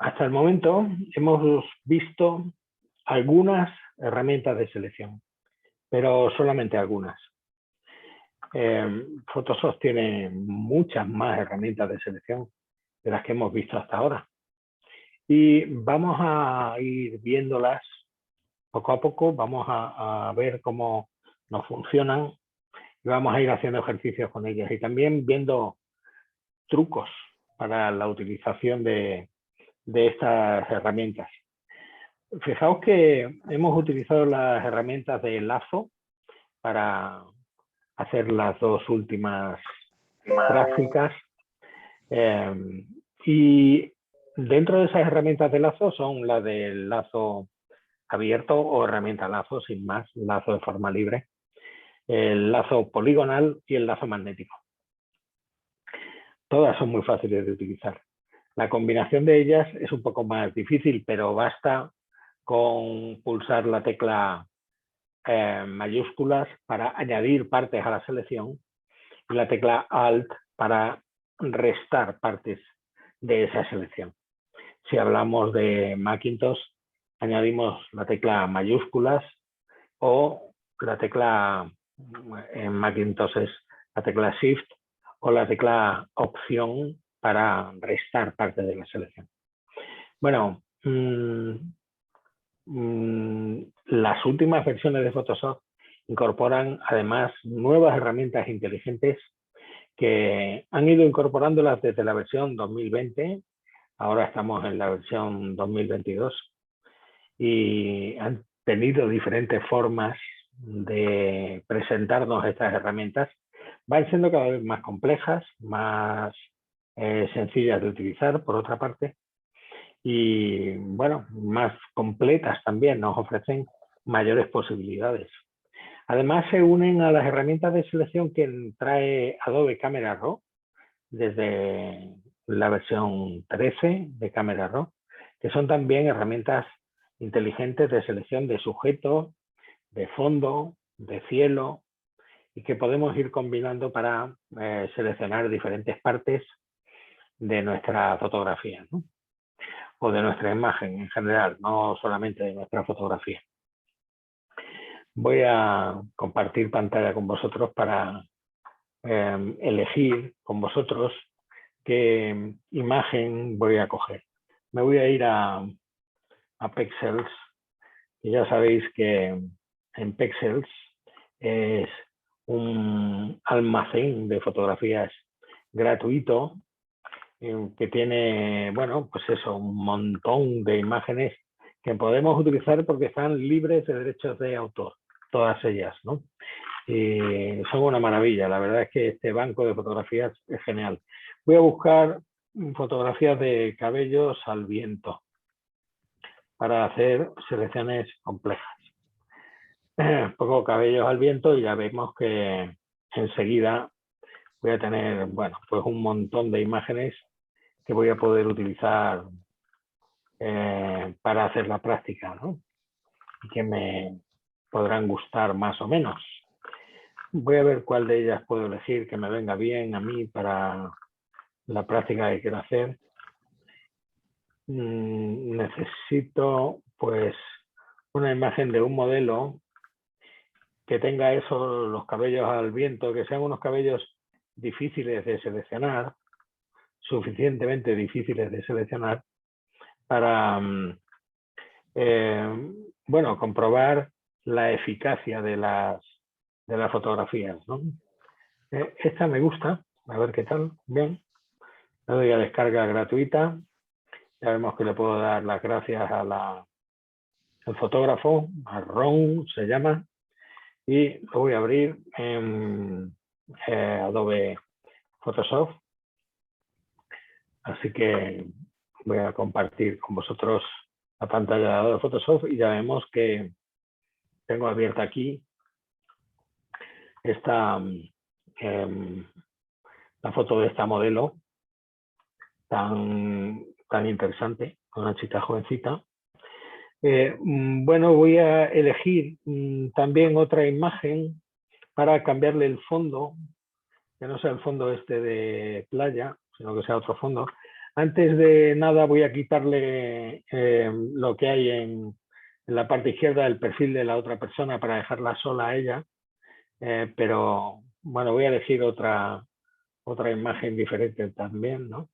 hasta el momento hemos visto algunas herramientas de selección, pero solamente algunas. Photoshop tiene muchas más herramientas de selección de las que hemos visto hasta ahora. Y vamos a ir viéndolas poco a poco, vamos a ver cómo nos funcionan y vamos a ir haciendo ejercicios con ellas y también viendo trucos para la utilización de estas herramientas. Fijaos que hemos utilizado las herramientas de lazo para hacer las dos últimas prácticas y dentro de esas herramientas de lazo son las del lazo abierto o herramienta lazo, sin más, lazo de forma libre, el lazo poligonal y el lazo magnético. Todas son muy fáciles de utilizar. La combinación de ellas es un poco más difícil, pero basta con pulsar la tecla mayúsculas para añadir partes a la selección y la tecla Alt para restar partes de esa selección. Si hablamos de Macintosh, añadimos la tecla mayúsculas o la tecla en Macintosh es la tecla Shift o la tecla Opción para restar parte de la selección. Bueno, las últimas versiones de Photoshop incorporan además nuevas herramientas inteligentes que han ido incorporándolas desde la versión 2020, ahora estamos en la versión 2022 y han tenido diferentes formas de presentarnos estas herramientas. Van siendo cada vez más complejas, más sencillas de utilizar, por otra parte, y bueno, más completas también, nos ofrecen mayores posibilidades. Además se unen a las herramientas de selección que trae Adobe Camera Raw desde la versión 13 de Camera Raw, que son también herramientas inteligentes de selección de sujeto, de fondo, de cielo, y que podemos ir combinando para seleccionar diferentes partes de nuestra fotografía, ¿no? O de nuestra imagen en general, no solamente de nuestra fotografía. Voy a compartir pantalla con vosotros para elegir con vosotros qué imagen voy a coger. Me voy a ir a Pexels, y ya sabéis que en Pexels es un almacén de fotografías gratuito que tiene, bueno, pues eso, un montón de imágenes que podemos utilizar porque están libres de derechos de autor, todas ellas, ¿no? Y son una maravilla, la verdad es que este banco de fotografías es genial. Voy a buscar fotografías de cabellos al viento para hacer selecciones complejas. Pongo cabellos al viento y ya vemos que enseguida voy a tener, bueno, pues un montón de imágenes que voy a poder utilizar para hacer la práctica, ¿no? Y que me podrán gustar más o menos. Voy a ver cuál de ellas puedo elegir que me venga bien a mí para la práctica que quiero hacer. Necesito pues una imagen de un modelo que tenga eso, los cabellos al viento, que sean unos cabellos difíciles de seleccionar, suficientemente difíciles de seleccionar para bueno, comprobar la eficacia de las fotografías, ¿no? Esta me gusta, a ver qué tal, bien. Le doy a descarga gratuita. Ya vemos que le puedo dar las gracias al fotógrafo, a Ron se llama, y lo voy a abrir en Adobe Photoshop. Así que voy a compartir con vosotros la pantalla de Adobe Photoshop y ya vemos que tengo abierta aquí esta la foto de esta modelo tan interesante, una chica jovencita. Bueno, voy a elegir también otra imagen para cambiarle el fondo, que no sea el fondo este de playa, sino que sea otro fondo. Antes de nada voy a quitarle lo que hay en la parte izquierda del perfil de la otra persona para dejarla sola a ella, pero bueno, voy a elegir otra imagen diferente también, ¿no?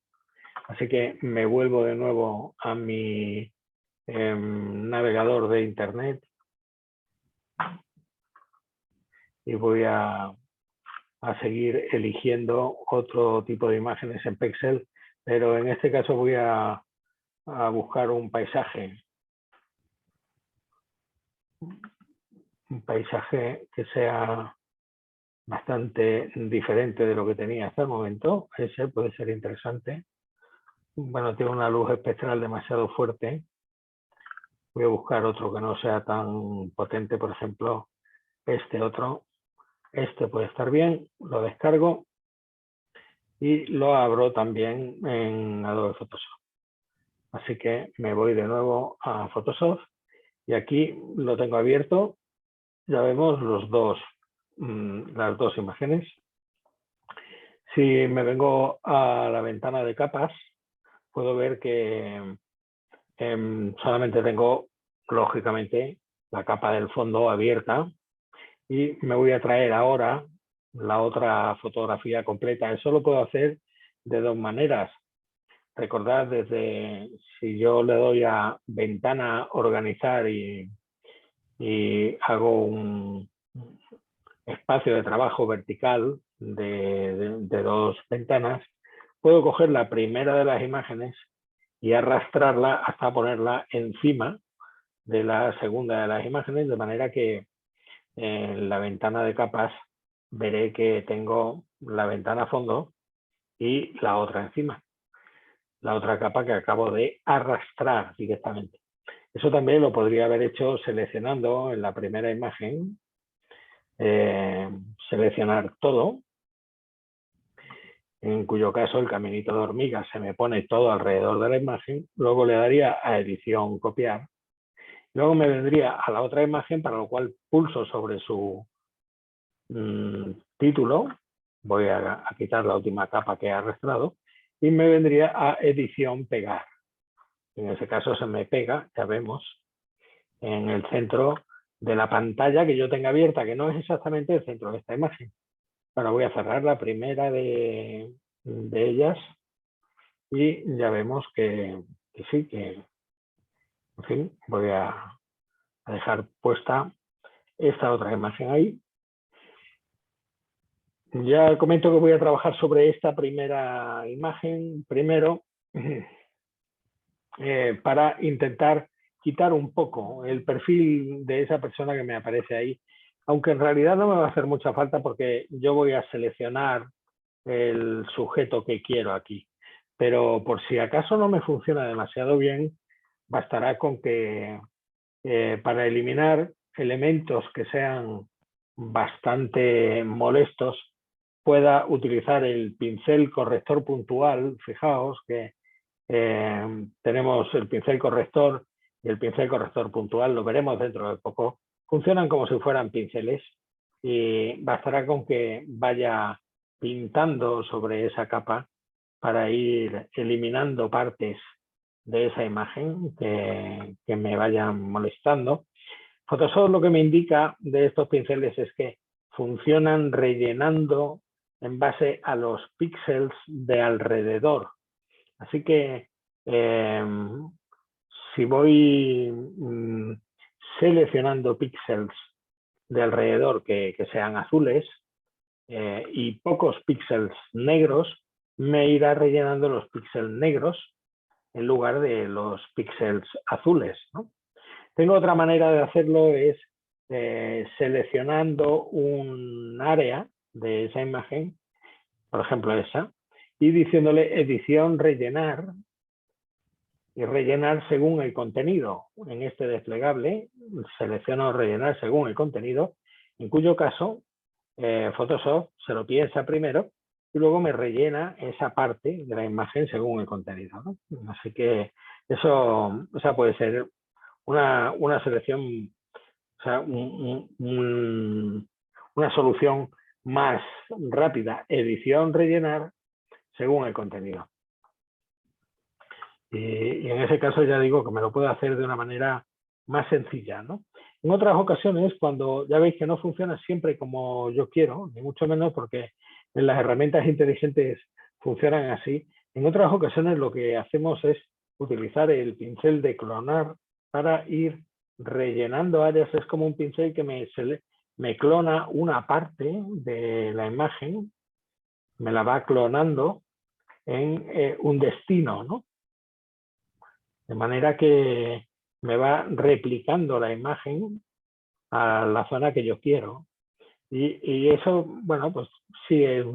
Así que me vuelvo de nuevo a mi navegador de internet y voy a seguir eligiendo otro tipo de imágenes en Pexel, pero en este caso voy a buscar un paisaje que sea bastante diferente de lo que tenía hasta el momento. Ese puede ser interesante. Bueno, tiene una luz espectral demasiado fuerte. Voy a buscar otro que no sea tan potente, por ejemplo, este otro. Este puede estar bien, lo descargo y lo abro también en Adobe Photoshop. Así que me voy de nuevo a Photoshop y aquí lo tengo abierto. Ya vemos las dos imágenes. Si me vengo a la ventana de capas, puedo ver que solamente tengo, lógicamente, la capa del fondo abierta y me voy a traer ahora la otra fotografía completa. Eso lo puedo hacer de dos maneras. Recordad, si yo le doy a ventana, organizar y hago un espacio de trabajo vertical de dos ventanas, puedo coger la primera de las imágenes y arrastrarla hasta ponerla encima de la segunda de las imágenes, de manera que en la ventana de capas veré que tengo la ventana a fondo y la otra encima, la otra capa que acabo de arrastrar directamente. Eso también lo podría haber hecho seleccionando en la primera imagen, seleccionar todo, en cuyo caso el caminito de hormiga se me pone todo alrededor de la imagen, luego le daría a edición copiar, luego me vendría a la otra imagen, para lo cual pulso sobre su título, voy a quitar la última capa que he arrastrado y me vendría a edición pegar. En ese caso se me pega, ya vemos, en el centro de la pantalla que yo tenga abierta, que no es exactamente el centro de esta imagen. Ahora voy a cerrar la primera de ellas y ya vemos que sí, que en fin, voy a dejar puesta esta otra imagen ahí. Ya comento que voy a trabajar sobre esta primera imagen primero para intentar quitar un poco el perfil de esa persona que me aparece ahí, aunque en realidad no me va a hacer mucha falta porque yo voy a seleccionar el sujeto que quiero aquí. Pero por si acaso no me funciona demasiado bien, bastará con que para eliminar elementos que sean bastante molestos pueda utilizar el pincel corrector puntual. Fijaos que tenemos el pincel corrector y el pincel corrector puntual, lo veremos dentro de poco. Funcionan como si fueran pinceles y bastará con que vaya pintando sobre esa capa para ir eliminando partes de esa imagen que me vayan molestando. Photoshop lo que me indica de estos pinceles es que funcionan rellenando en base a los píxeles de alrededor. Así que si voy seleccionando píxeles de alrededor que sean azules y pocos píxeles negros, me irá rellenando los píxeles negros en lugar de los píxeles azules, ¿no? Tengo otra manera de hacerlo, es seleccionando un área de esa imagen, por ejemplo esa, y diciéndole edición rellenar, y rellenar según el contenido. En este desplegable selecciono rellenar según el contenido, en cuyo caso Photoshop se lo piensa primero y luego me rellena esa parte de la imagen según el contenido, ¿no? Así que esa puede ser una selección, o sea, una solución más rápida, edición rellenar según el contenido. Y en ese caso ya digo que me lo puedo hacer de una manera más sencilla, ¿no? En otras ocasiones, cuando ya veis que no funciona siempre como yo quiero, ni mucho menos porque en las herramientas inteligentes funcionan así, en otras ocasiones lo que hacemos es utilizar el pincel de clonar para ir rellenando áreas. Es como un pincel que me clona una parte de la imagen, me la va clonando en un destino, ¿no? De manera que me va replicando la imagen a la zona que yo quiero. Y eso, bueno, pues sí, es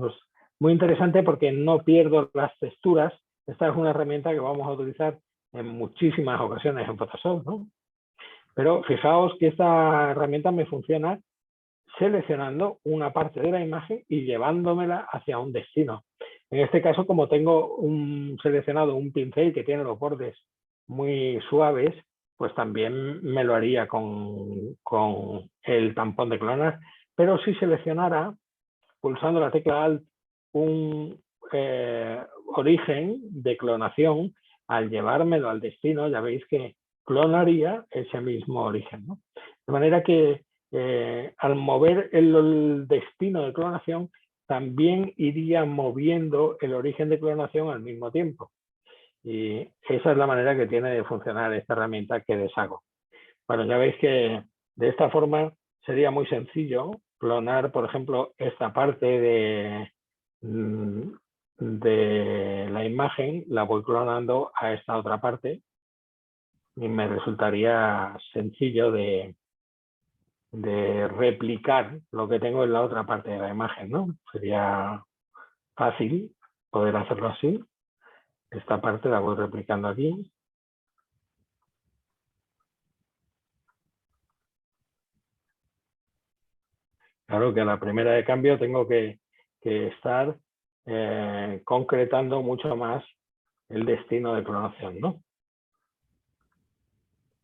muy interesante porque no pierdo las texturas. Esta es una herramienta que vamos a utilizar en muchísimas ocasiones en Photoshop, ¿no? Pero fijaos que esta herramienta me funciona seleccionando una parte de la imagen y llevándomela hacia un destino. En este caso, como tengo seleccionado un pincel que tiene los bordes muy suaves, pues también me lo haría con el tampón de clonar. Pero si seleccionara, pulsando la tecla Alt, un origen de clonación, al llevármelo al destino, ya veis que clonaría ese mismo origen, ¿no? De manera que al mover el destino de clonación, también iría moviendo el origen de clonación al mismo tiempo. Y esa es la manera que tiene de funcionar esta herramienta que deshago. Bueno, ya veis que de esta forma sería muy sencillo clonar, por ejemplo, esta parte de la imagen, la voy clonando a esta otra parte y me resultaría sencillo de replicar lo que tengo en la otra parte de la imagen, ¿no? Sería fácil poder hacerlo así. Esta parte la voy replicando aquí. Claro que a la primera de cambio tengo que estar concretando mucho más el destino de clonación, ¿no?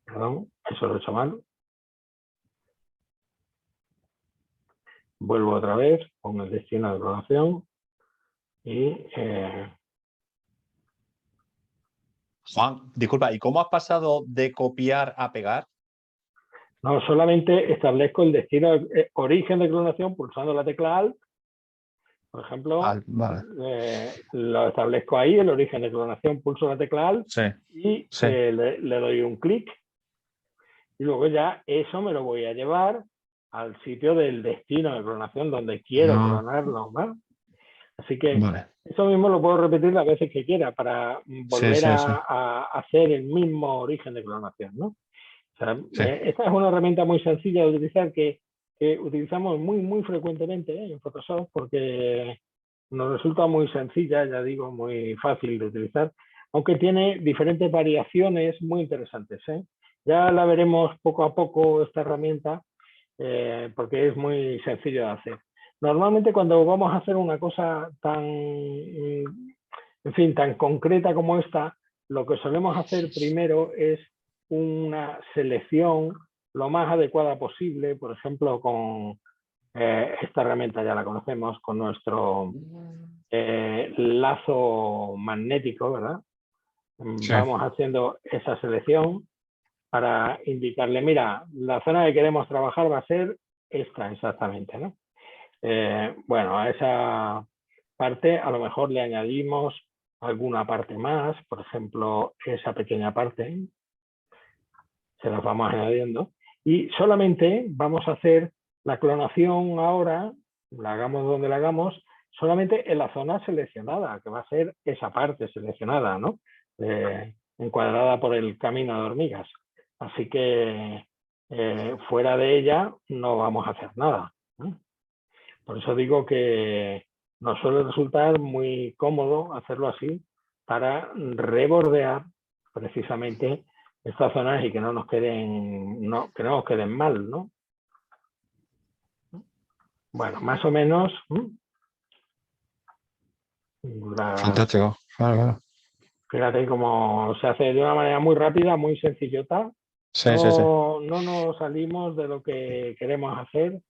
Perdón, eso lo he hecho mal. Vuelvo otra vez con el destino de clonación y... Juan, disculpa, ¿y cómo has pasado de copiar a pegar? No, solamente establezco el destino, origen de clonación pulsando la tecla Alt. Por ejemplo, Vale. lo establezco ahí, el origen de clonación, pulso la tecla Alt Sí, y sí. le doy un clic. Y luego ya eso me lo voy a llevar al sitio del destino de clonación donde quiero clonarlo, ¿no? Así que Vale. eso mismo lo puedo repetir las veces que quiera para volver Sí. a hacer el mismo origen de clonación, ¿no? O sea, Sí. esta es una herramienta muy sencilla de utilizar que utilizamos muy frecuentemente en Photoshop porque nos resulta muy sencilla, ya digo, muy fácil de utilizar, aunque tiene diferentes variaciones muy interesantes, ¿eh? Ya la veremos poco a poco esta herramienta porque es muy sencillo de hacer. Normalmente cuando vamos a hacer una cosa tan, en fin, tan concreta como esta, lo que solemos hacer primero es una selección lo más adecuada posible, por ejemplo, con esta herramienta ya la conocemos, con nuestro lazo magnético, ¿verdad? Sí. Vamos haciendo esa selección para indicarle, mira, la zona que queremos trabajar va a ser esta exactamente, ¿no? Bueno, a esa parte a lo mejor le añadimos alguna parte más, por ejemplo, esa pequeña parte, se las vamos añadiendo y solamente vamos a hacer la clonación ahora, la hagamos donde la hagamos, solamente en la zona seleccionada, que va a ser esa parte seleccionada, ¿no? Encuadrada por el camino de hormigas. Así que fuera de ella no vamos a hacer nada, ¿no? Por eso digo que nos suele resultar muy cómodo hacerlo así para rebordear precisamente estas zonas y que no nos queden, que no nos queden mal, ¿no? Bueno, más o menos Fantástico. Claro. fíjate cómo se hace de una manera muy rápida, muy sencillota. Sí. No nos salimos de lo que queremos hacer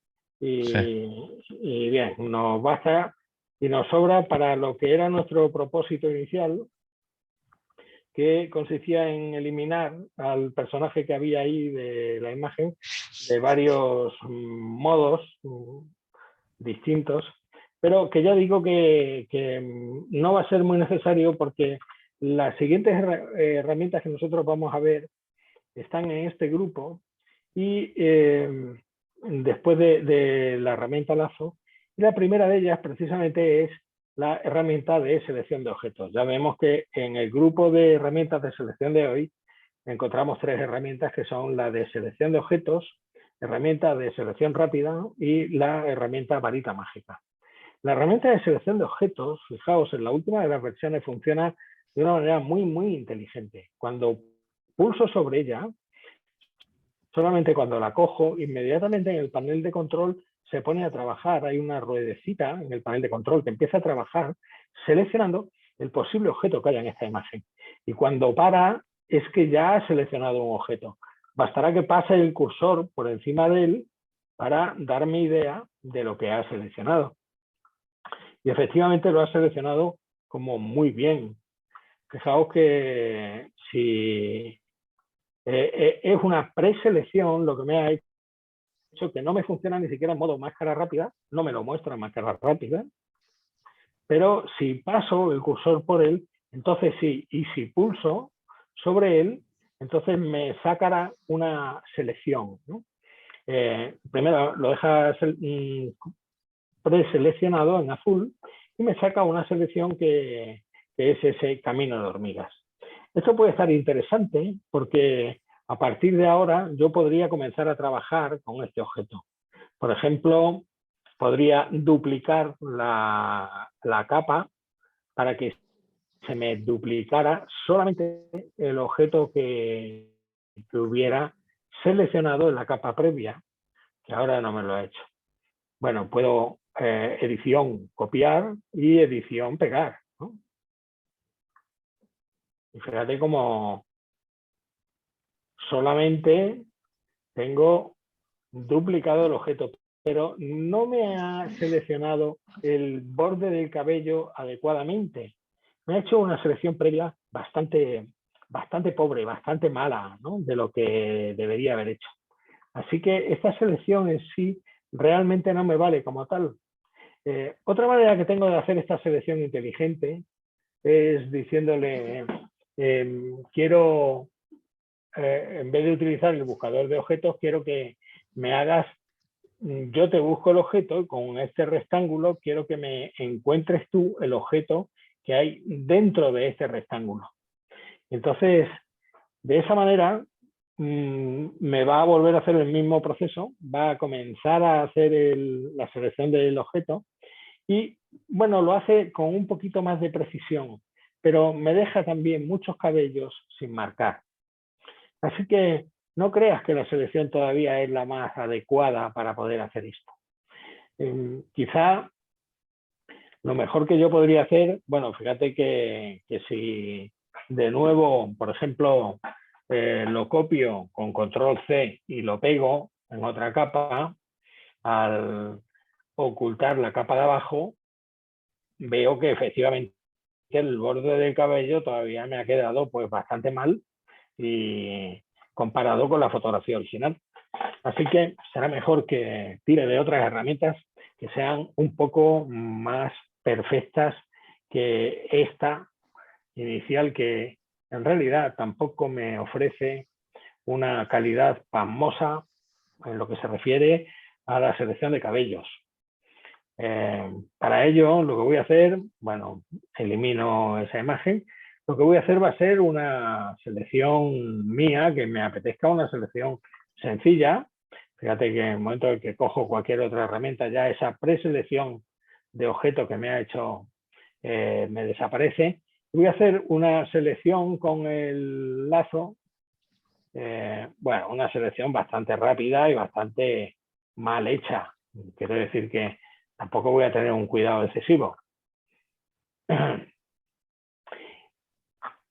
y bien, nos basta y nos sobra para lo que era nuestro propósito inicial, que consistía en eliminar al personaje que había ahí de la imagen de varios modos distintos, pero que ya digo que no va a ser muy necesario porque las siguientes herramientas que nosotros vamos a ver están en este grupo y después de la herramienta lazo, y la primera de ellas precisamente es la herramienta de selección de objetos. Ya vemos que en el grupo de herramientas de selección de hoy encontramos 3 herramientas que son la de selección de objetos, herramienta de selección rápida y la herramienta varita mágica. La herramienta de selección de objetos, fijaos, en la última de las versiones funciona de una manera muy inteligente. Cuando pulso sobre ella, solamente cuando la cojo, inmediatamente en el panel de control se pone a trabajar. Hay una ruedecita en el panel de control que empieza a trabajar seleccionando el posible objeto que haya en esta imagen. Y cuando para, es que ya ha seleccionado un objeto. Bastará que pase el cursor por encima de él para darme idea de lo que ha seleccionado. Y efectivamente lo ha seleccionado como muy bien. Fijaos que si es una preselección, lo que me ha hecho que no me funciona ni siquiera en modo máscara rápida, no me lo muestra en máscara rápida, pero si paso el cursor por él, entonces sí, y si pulso sobre él, entonces me sacará una selección, ¿no? Primero lo deja preseleccionado en azul y me saca una selección que es ese camino de hormigas. Esto puede estar interesante porque a partir de ahora yo podría comenzar a trabajar con este objeto. Por ejemplo, podría duplicar la capa para que se me duplicara solamente el objeto que hubiera seleccionado en la capa previa, que ahora no me lo ha hecho. Bueno, puedo edición copiar y edición pegar, ¿no? Y fíjate cómo solamente tengo duplicado el objeto, pero no me ha seleccionado el borde del cabello adecuadamente. Me ha hecho una selección previa bastante pobre, bastante mala, ¿no? De lo que debería haber hecho. Así que esta selección en sí realmente no me vale como tal. Otra manera que tengo de hacer esta selección inteligente es diciéndole, quiero, en vez de utilizar el buscador de objetos, quiero que me hagas, yo te busco el objeto, con este rectángulo quiero que me encuentres tú el objeto que hay dentro de este rectángulo. Entonces, de esa manera, me va a volver a hacer el mismo proceso, va a comenzar a hacer la selección del objeto y, bueno, lo hace con un poquito más de precisión, pero me deja también muchos cabellos sin marcar. Así que no creas que la selección todavía es la más adecuada para poder hacer esto. Quizá lo mejor que yo podría hacer, bueno, fíjate que si de nuevo, por ejemplo, lo copio con control C y lo pego en otra capa, al ocultar la capa de abajo, veo que efectivamente el borde del cabello todavía me ha quedado pues bastante mal y comparado con la fotografía original. Así que será mejor que tire de otras herramientas que sean un poco más perfectas que esta inicial, que en realidad tampoco me ofrece una calidad pasmosa en lo que se refiere a la selección de cabellos. Para ello, lo que voy a hacer, bueno, elimino esa imagen. Lo que voy a hacer va a ser una selección mía, que me apetezca, una selección sencilla. Fíjate que en el momento en que cojo cualquier otra herramienta, ya esa preselección de objeto que me ha hecho me desaparece. Voy a hacer una selección con el lazo, bueno, una selección bastante rápida y bastante mal hecha. Quiero decir que tampoco voy a tener un cuidado excesivo.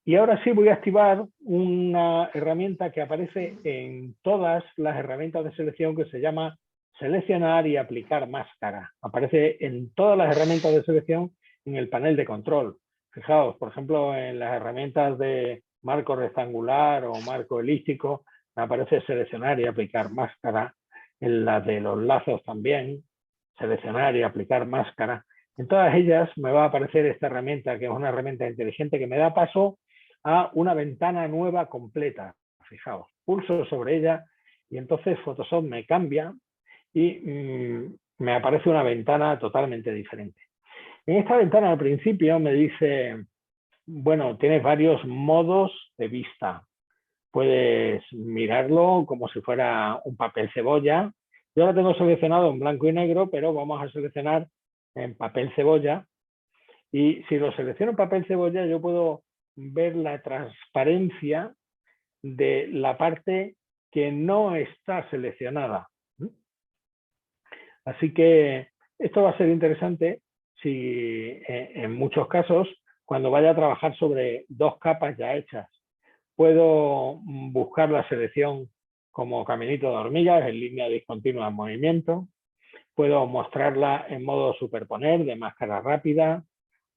Y ahora sí voy a activar una herramienta que aparece en todas las herramientas de selección, que se llama seleccionar y aplicar máscara. Aparece en todas las herramientas de selección en el panel de control. Fijaos, por ejemplo, en las herramientas de marco rectangular o marco elíptico, me aparece seleccionar y aplicar máscara. En la de los lazos también, seleccionar y aplicar máscara. En todas ellas me va a aparecer esta herramienta, que es una herramienta inteligente que me da paso a una ventana nueva completa. Fijaos, pulso sobre ella y entonces Photoshop me cambia y me aparece una ventana totalmente diferente. En esta ventana al principio me dice, bueno, tienes varios modos de vista. Puedes mirarlo como si fuera un papel cebolla. Yo lo tengo seleccionado en blanco y negro, pero vamos a seleccionar en papel cebolla. Y si lo selecciono en papel cebolla, yo puedo ver la transparencia de la parte que no está seleccionada. Así que esto va a ser interesante si en muchos casos, cuando vaya a trabajar sobre dos capas ya hechas, puedo buscar la selección como caminito de hormigas en línea discontinua en movimiento. Puedo mostrarla en modo superponer de máscara rápida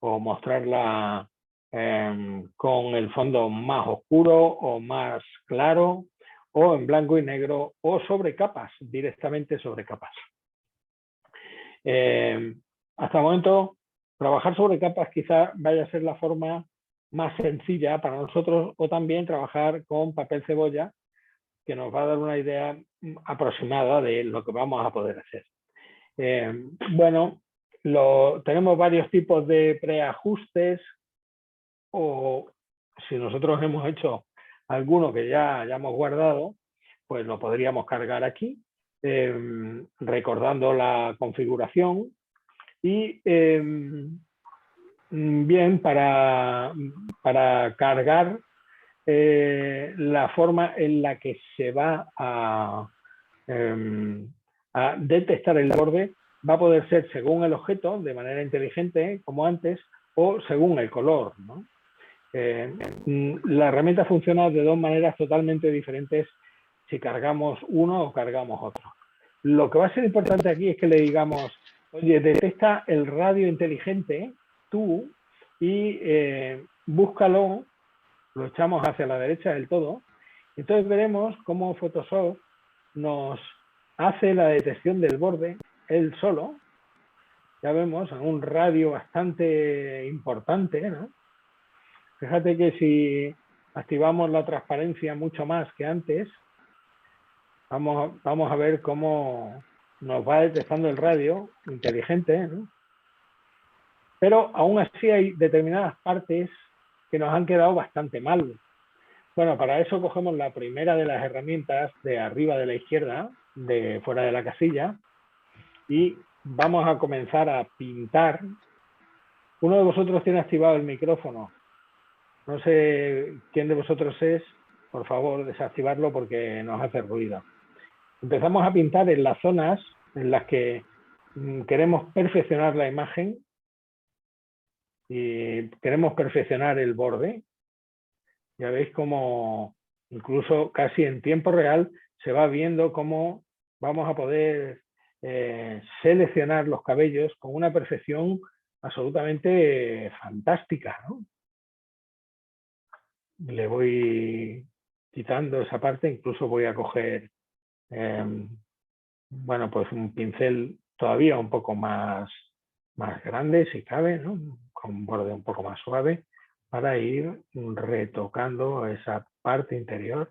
o mostrarla con el fondo más oscuro o más claro o en blanco y negro o sobre capas, directamente sobre capas. Hasta el momento, trabajar sobre capas quizá vaya a ser la forma más sencilla para nosotros, o también trabajar con papel cebolla, que nos va a dar una idea aproximada de lo que vamos a poder hacer. Bueno, tenemos varios tipos de preajustes, o si nosotros hemos hecho alguno que ya hayamos guardado, pues lo podríamos cargar aquí, recordando la configuración. Y bien, para cargar la forma en la que se va a detectar el borde, va a poder ser según el objeto, de manera inteligente, como antes, o según el color, ¿no? La herramienta funciona de dos maneras totalmente diferentes si cargamos uno o cargamos otro. Lo que va a ser importante aquí es que le digamos, oye, detecta el radio inteligente, tú, y búscalo, lo echamos hacia la derecha del todo. Entonces veremos cómo Photoshop nos hace la detección del borde él solo. Ya vemos en un radio bastante importante, ¿no? Fíjate que si activamos la transparencia mucho más que antes, vamos a ver cómo nos va detectando el radio inteligente, ¿no? Pero aún así hay determinadas partes que nos han quedado bastante mal. Bueno, para eso cogemos la primera de las herramientas de arriba de la izquierda, de fuera de la casilla, y vamos a comenzar a pintar. Uno de vosotros tiene activado el micrófono. No sé quién de vosotros es, por favor, desactivarlo porque nos hace ruido. Empezamos a pintar en las zonas en las que queremos perfeccionar la imagen y queremos perfeccionar el borde. Ya veis cómo incluso casi en tiempo real se va viendo cómo vamos a poder seleccionar los cabellos con una perfección absolutamente fantástica, ¿no? Le voy quitando esa parte, incluso voy a coger bueno, pues un pincel todavía un poco más grande, si cabe, ¿no? Con un borde un poco más suave, para ir retocando esa parte interior.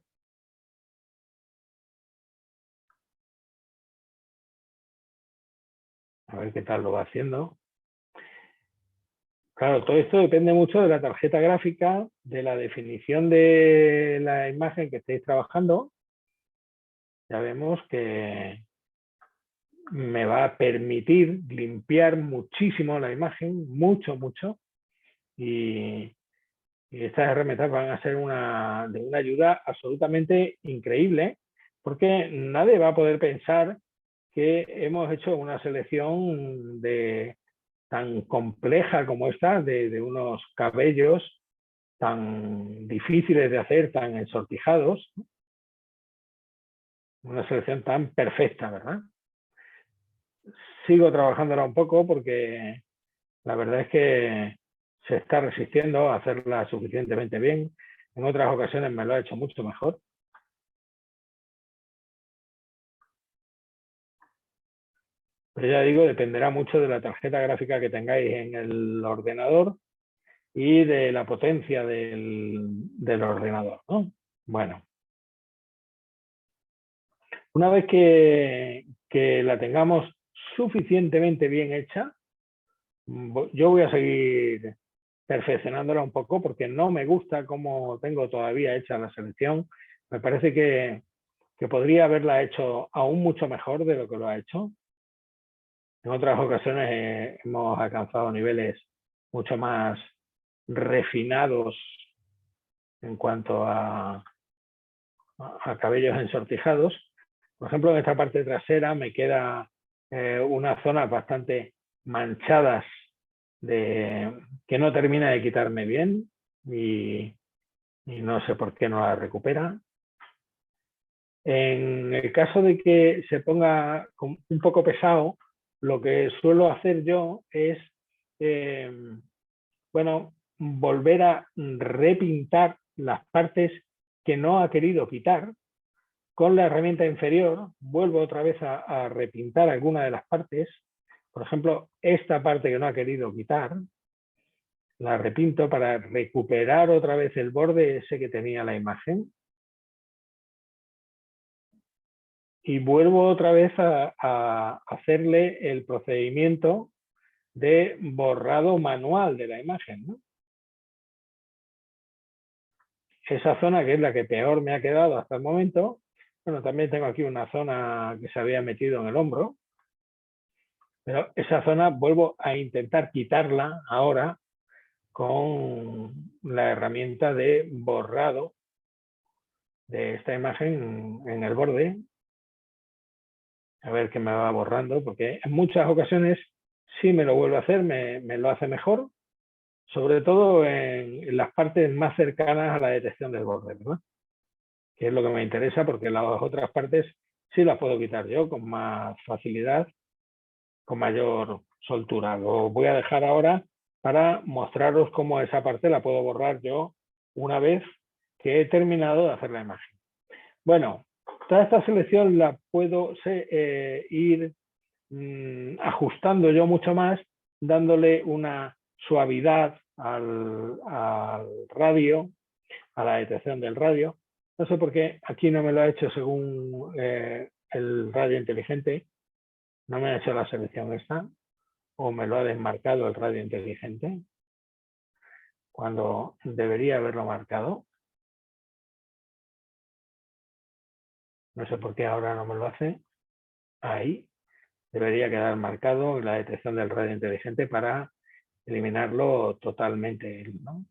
A ver qué tal lo va haciendo. Claro, todo esto depende mucho de la tarjeta gráfica, de la definición de la imagen que estéis trabajando. Ya vemos que me va a permitir limpiar muchísimo la imagen, mucho, y estas herramientas van a ser de una ayuda absolutamente increíble, porque nadie va a poder pensar que hemos hecho una selección tan compleja como esta, de unos cabellos tan difíciles de hacer, tan ensortijados, una selección tan perfecta, ¿verdad? Sigo trabajándola un poco porque la verdad es que se está resistiendo a hacerla suficientemente bien. En otras ocasiones me lo ha hecho mucho mejor. Pero ya digo, dependerá mucho de la tarjeta gráfica que tengáis en el ordenador y de la potencia del ordenador, ¿no? Bueno, una vez que la tengamos suficientemente bien hecha, yo voy a seguir perfeccionándola un poco porque no me gusta cómo tengo todavía hecha la selección. Me parece que podría haberla hecho aún mucho mejor de lo que lo ha hecho. En otras ocasiones hemos alcanzado niveles mucho más refinados en cuanto a cabellos ensortijados. Por ejemplo, en esta parte trasera me queda unas zonas bastante manchadas que no termina de quitarme bien y no sé por qué no la recupera. En el caso de que se ponga un poco pesado, lo que suelo hacer yo es, bueno, volver a repintar las partes que no ha querido quitar. Con la herramienta inferior vuelvo otra vez a repintar alguna de las partes. Por ejemplo, esta parte que no ha querido quitar, la repinto para recuperar otra vez el borde ese que tenía la imagen. Y vuelvo otra vez a hacerle el procedimiento de borrado manual de la imagen, ¿no? Esa zona que es la que peor me ha quedado hasta el momento. Bueno, también tengo aquí una zona que se había metido en el hombro, pero esa zona vuelvo a intentar quitarla ahora con la herramienta de borrado de esta imagen en el borde. A ver qué me va borrando, porque en muchas ocasiones sí me lo vuelve a hacer, me lo hace mejor, sobre todo en las partes más cercanas a la detección del borde, ¿verdad? Que es lo que me interesa, porque las otras partes sí las puedo quitar yo con más facilidad, con mayor soltura. Lo voy a dejar ahora para mostraros cómo esa parte la puedo borrar yo una vez que he terminado de hacer la imagen. Bueno, toda esta selección la puedo ir ajustando yo mucho más, dándole una suavidad al radio, a la detección del radio. No sé por qué aquí no me lo ha hecho según el radio inteligente, no me ha hecho la selección esta, o me lo ha desmarcado el radio inteligente, cuando debería haberlo marcado. No sé por qué ahora no me lo hace. Ahí debería quedar marcado la detección del radio inteligente para eliminarlo totalmente, ¿no?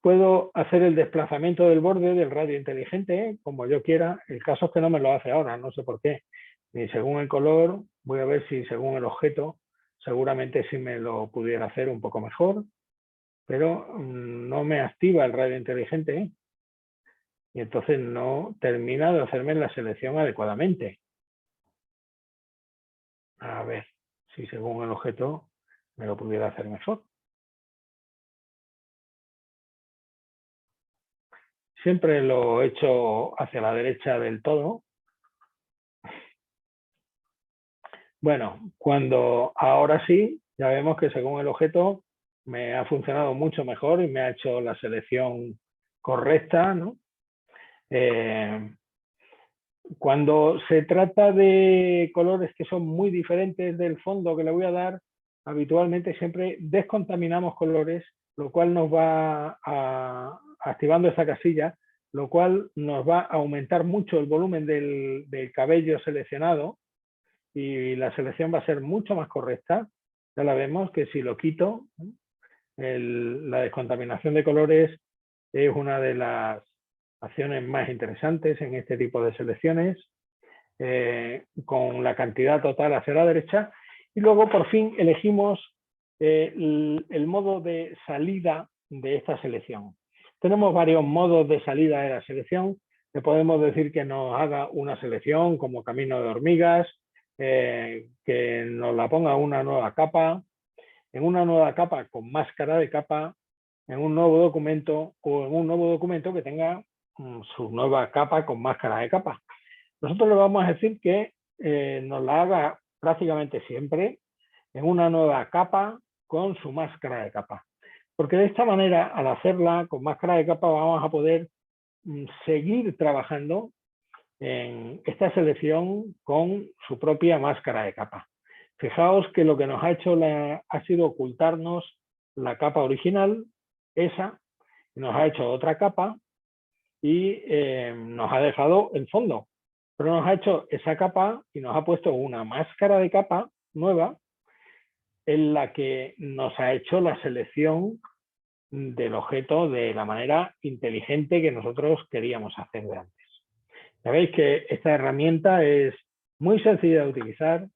Puedo hacer el desplazamiento del borde del radio inteligente como yo quiera. El caso es que no me lo hace ahora, no sé por qué. Ni según el color, voy a ver si según el objeto, seguramente sí me lo pudiera hacer un poco mejor, pero no me activa el radio inteligente y entonces no termina de hacerme la selección adecuadamente. A ver si según el objeto me lo pudiera hacer mejor. Siempre lo he hecho hacia la derecha del todo. Bueno, cuando ahora sí, ya vemos que según el objeto me ha funcionado mucho mejor y me ha hecho la selección correcta, ¿no? Cuando se trata de colores que son muy diferentes del fondo que le voy a dar, habitualmente siempre descontaminamos colores, lo cual nos va activando esa casilla, lo cual nos va a aumentar mucho el volumen del cabello seleccionado y la selección va a ser mucho más correcta. Ya la vemos que si lo quito, la descontaminación de colores es una de las acciones más interesantes en este tipo de selecciones, con la cantidad total hacia la derecha, y luego por fin elegimos el modo de salida de esta selección. Tenemos varios modos de salida de la selección. Le podemos decir que nos haga una selección como camino de hormigas, que nos la ponga una nueva capa, en una nueva capa con máscara de capa, en un nuevo documento o en un nuevo documento que tenga su nueva capa con máscara de capa. Nosotros le vamos a decir que nos la haga prácticamente siempre en una nueva capa con su máscara de capa. Porque de esta manera, al hacerla con máscara de capa, vamos a poder seguir trabajando en esta selección con su propia máscara de capa. Fijaos que lo que nos ha hecho ha sido ocultarnos la capa original, esa, nos ha hecho otra capa y nos ha dejado el fondo. Pero nos ha hecho esa capa y nos ha puesto una máscara de capa nueva en la que nos ha hecho la selección del objeto de la manera inteligente que nosotros queríamos hacer de antes. Sabéis que esta herramienta es muy sencilla de utilizar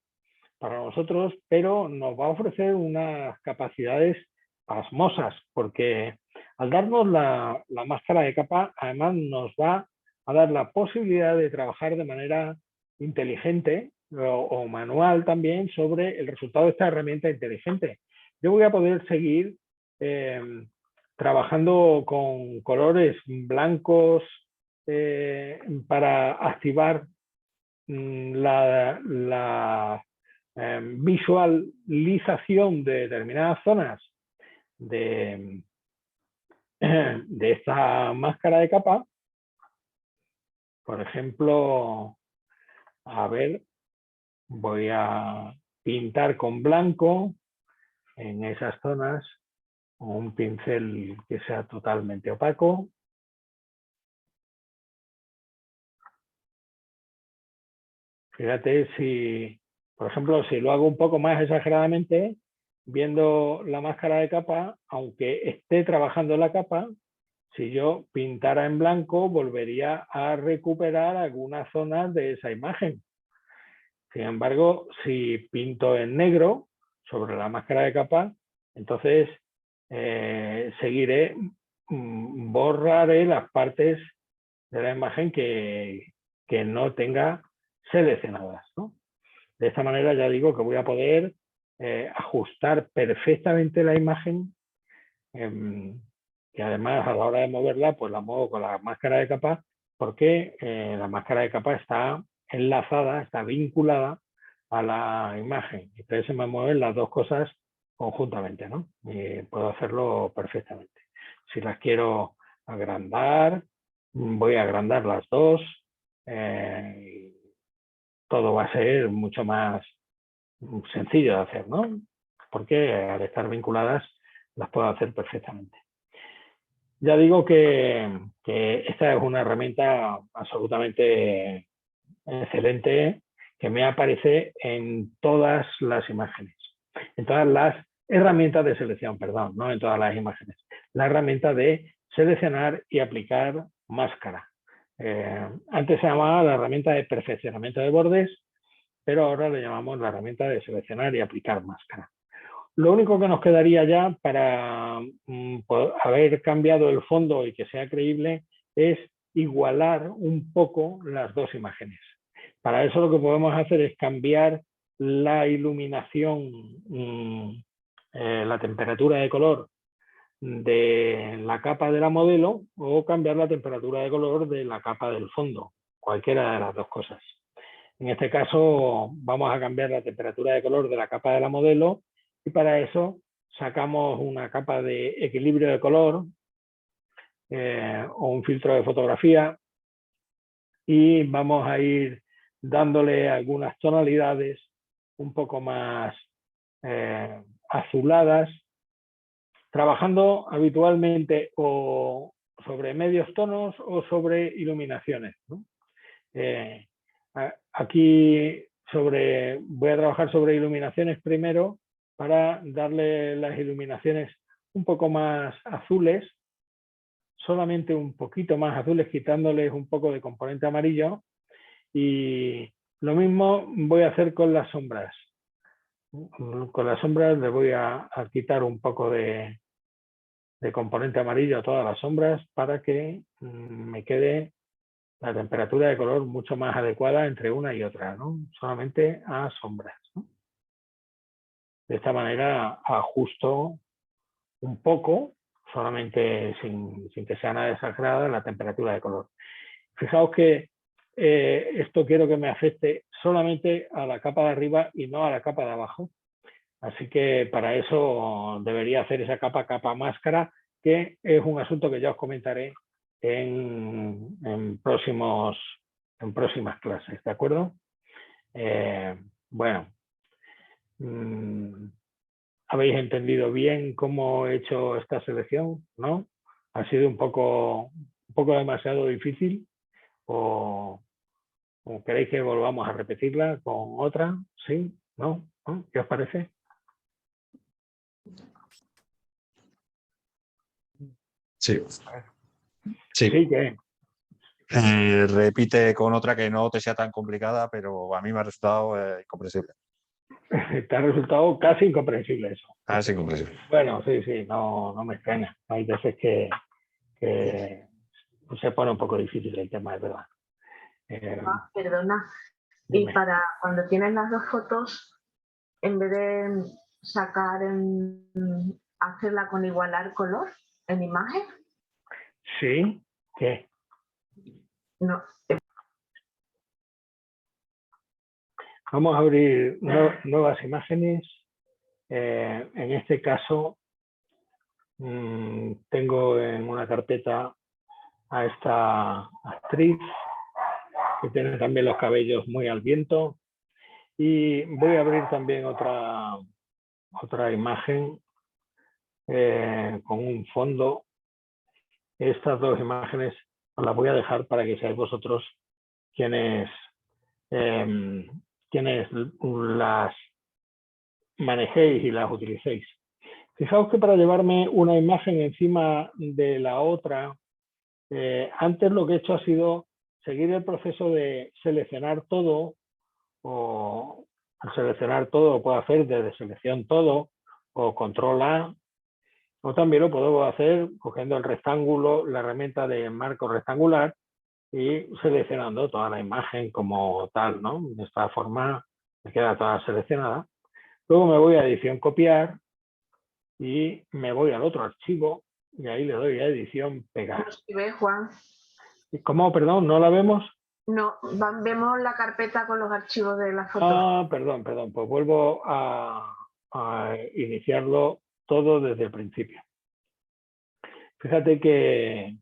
para nosotros, pero nos va a ofrecer unas capacidades pasmosas, porque al darnos la máscara de capa, además nos va a dar la posibilidad de trabajar de manera inteligente o manual también sobre el resultado de esta herramienta inteligente. Yo voy a poder seguir trabajando con colores blancos para activar la visualización de determinadas zonas de esta máscara de capa. Por ejemplo, a ver, voy a pintar con blanco en esas zonas con un pincel que sea totalmente opaco. Fíjate si, por ejemplo, si lo hago un poco más exageradamente, viendo la máscara de capa, aunque esté trabajando la capa, si yo pintara en blanco, volvería a recuperar algunas zonas de esa imagen. Sin embargo, si pinto en negro sobre la máscara de capa, entonces borraré las partes de la imagen que no tenga seleccionadas, ¿no? De esta manera ya digo que voy a poder ajustar perfectamente la imagen y además a la hora de moverla pues la muevo con la máscara de capa porque la máscara de capa está enlazada, está vinculada a la imagen. Entonces se me mueven las dos cosas conjuntamente, ¿no? Y puedo hacerlo perfectamente. Si las quiero agrandar, voy a agrandar las dos. Todo va a ser mucho más sencillo de hacer, ¿no? Porque al estar vinculadas las puedo hacer perfectamente. Ya digo que esta es una herramienta absolutamente excelente que me aparece en todas las imágenes, en todas las herramientas de selección, perdón, no en todas las imágenes. La herramienta de seleccionar y aplicar máscara. Antes se llamaba la herramienta de perfeccionamiento de bordes, pero ahora le llamamos la herramienta de seleccionar y aplicar máscara. Lo único que nos quedaría ya para haber cambiado el fondo y que sea creíble es igualar un poco las dos imágenes. Para eso lo que podemos hacer es cambiar la iluminación, la temperatura de color de la capa de la modelo o cambiar la temperatura de color de la capa del fondo, cualquiera de las dos cosas. En este caso vamos a cambiar la temperatura de color de la capa de la modelo y para eso sacamos una capa de equilibrio de color o un filtro de fotografía y vamos a ir dándole algunas tonalidades un poco más azuladas, trabajando habitualmente o sobre medios tonos o sobre iluminaciones, ¿no? Aquí voy a trabajar sobre iluminaciones primero para darle las iluminaciones un poco más azules, solamente un poquito más azules, quitándoles un poco de componente amarillo. Y lo mismo voy a hacer con las sombras. Con las sombras le voy a quitar un poco de componente amarillo a todas las sombras para que me quede la temperatura de color mucho más adecuada entre una y otra, ¿no? Solamente a sombras, ¿no? De esta manera ajusto un poco, solamente sin que sea nada exagerada, la temperatura de color. Fijaos que esto quiero que me afecte solamente a la capa de arriba y no a la capa de abajo. Así que para eso debería hacer esa capa máscara, que es un asunto que ya os comentaré en próximas clases, ¿de acuerdo? Bueno, ¿habéis entendido bien cómo he hecho esta selección? ¿No? ¿Ha sido un poco demasiado difícil? ¿O queréis que volvamos a repetirla con otra? ¿Sí? ¿No? ¿No? ¿Qué os parece? Sí. Sí, ¿qué? Repite con otra que no te sea tan complicada, pero a mí me ha resultado incomprensible. Te ha resultado casi incomprensible eso. Es incomprensible. Bueno, sí, no me extraña. Hay veces que se pone un poco difícil el tema, es verdad. Perdona. Dime. Y para cuando tienes las dos fotos, en vez de hacerla con igualar color en imagen. Sí, ¿qué? No. Vamos a abrir nuevas imágenes. En este caso, tengo en una carpeta a esta actriz que tiene también los cabellos muy al viento, y voy a abrir también otra imagen con un fondo. Estas dos imágenes os las voy a dejar para que seáis vosotros quienes las manejéis y las utilicéis. Fijaos que para llevarme una imagen encima de la otra, antes lo que he hecho ha sido seguir el proceso de seleccionar todo, o al seleccionar todo lo puedo hacer desde selección todo o control A, o también lo puedo hacer cogiendo el rectángulo, la herramienta de marco rectangular, y seleccionando toda la imagen como tal, ¿no? De esta forma me queda toda seleccionada. Luego me voy a edición copiar y me voy al otro archivo y ahí le doy a edición pegar. No se ve, Juan. ¿Cómo? Perdón, ¿no la vemos? No, vemos la carpeta con los archivos de las fotos. Ah, perdón, pues vuelvo a iniciarlo todo desde el principio. Fíjate que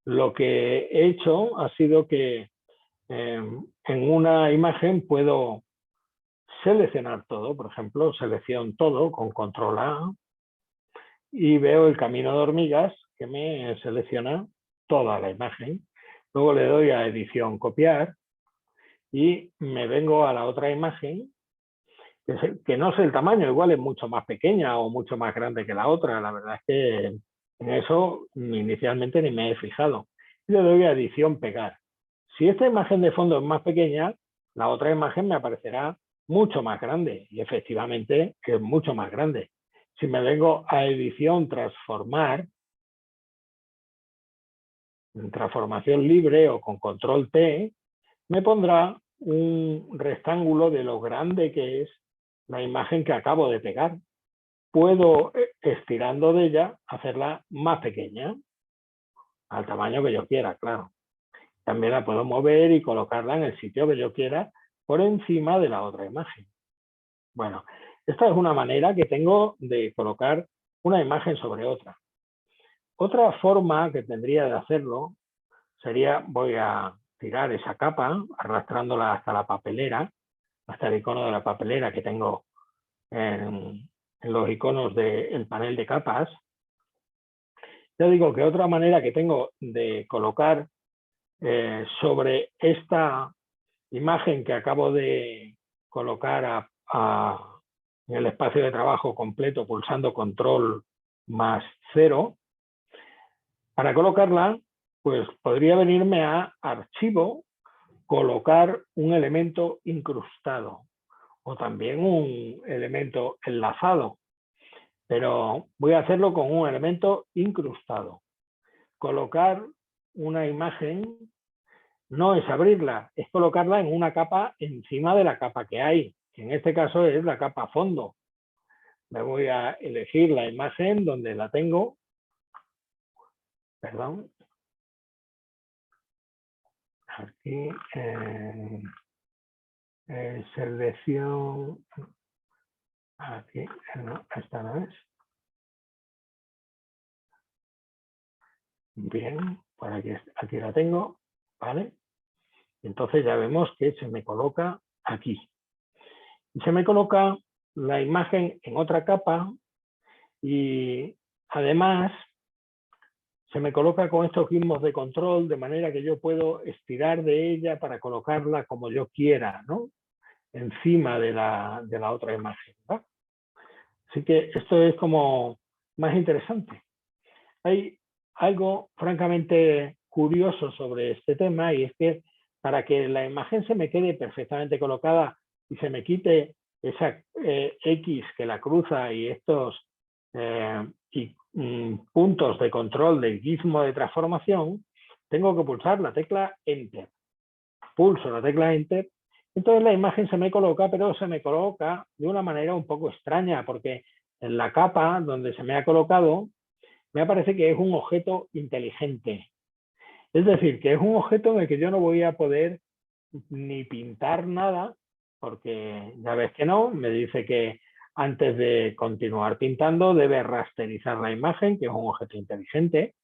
lo que he hecho ha sido que en una imagen puedo seleccionar todo, por ejemplo, selección todo con control A, y veo el camino de hormigas que me selecciona toda la imagen. Luego le doy a edición copiar y me vengo a la otra imagen, que no sé el tamaño, igual es mucho más pequeña o mucho más grande que la otra. La verdad es que en eso inicialmente ni me he fijado. Y le doy a edición pegar. Si esta imagen de fondo es más pequeña, la otra imagen me aparecerá mucho más grande, y efectivamente es mucho más grande. Si me vengo a edición transformar, en transformación libre o con control T, me pondrá un rectángulo de lo grande que es la imagen que acabo de pegar. Puedo, estirando de ella, hacerla más pequeña, al tamaño que yo quiera, claro. También la puedo mover y colocarla en el sitio que yo quiera por encima de la otra imagen. Bueno, esta es una manera que tengo de colocar una imagen sobre otra. Otra forma que tendría de hacerlo sería, voy a tirar esa capa arrastrándola hasta la papelera, hasta el icono de la papelera que tengo en los iconos del panel de capas. Ya digo que otra manera que tengo de colocar sobre esta imagen que acabo de colocar en el espacio de trabajo completo pulsando control más 0, para colocarla, pues podría venirme a archivo, colocar un elemento incrustado o también un elemento enlazado, pero voy a hacerlo con un elemento incrustado. Colocar una imagen no es abrirla, es colocarla en una capa encima de la capa que hay, que en este caso es la capa fondo. me voy a elegir la imagen donde la tengo. Perdón. Aquí, selección. Aquí, no, esta no es. Bien, por aquí la tengo, ¿vale? Entonces ya vemos que se me coloca aquí. Y se me coloca la imagen en otra capa y además se me coloca con estos gizmos de control de manera que yo puedo estirar de ella para colocarla como yo quiera, ¿no? Encima de la otra imagen, ¿no? Así que esto es como más interesante. Hay algo francamente curioso sobre este tema y es que para que la imagen se me quede perfectamente colocada y se me quite esa X que la cruza y estos puntos de control del gizmo de transformación, tengo que pulsar la tecla Enter. Pulso la tecla Enter, entonces la imagen se me coloca, pero se me coloca de una manera un poco extraña, porque en la capa donde se me ha colocado, me parece que es un objeto inteligente. Es decir, que es un objeto en el que yo no voy a poder ni pintar nada, porque ya ves que no, me dice que antes de continuar pintando debe rasterizar la imagen, que es un objeto inteligente.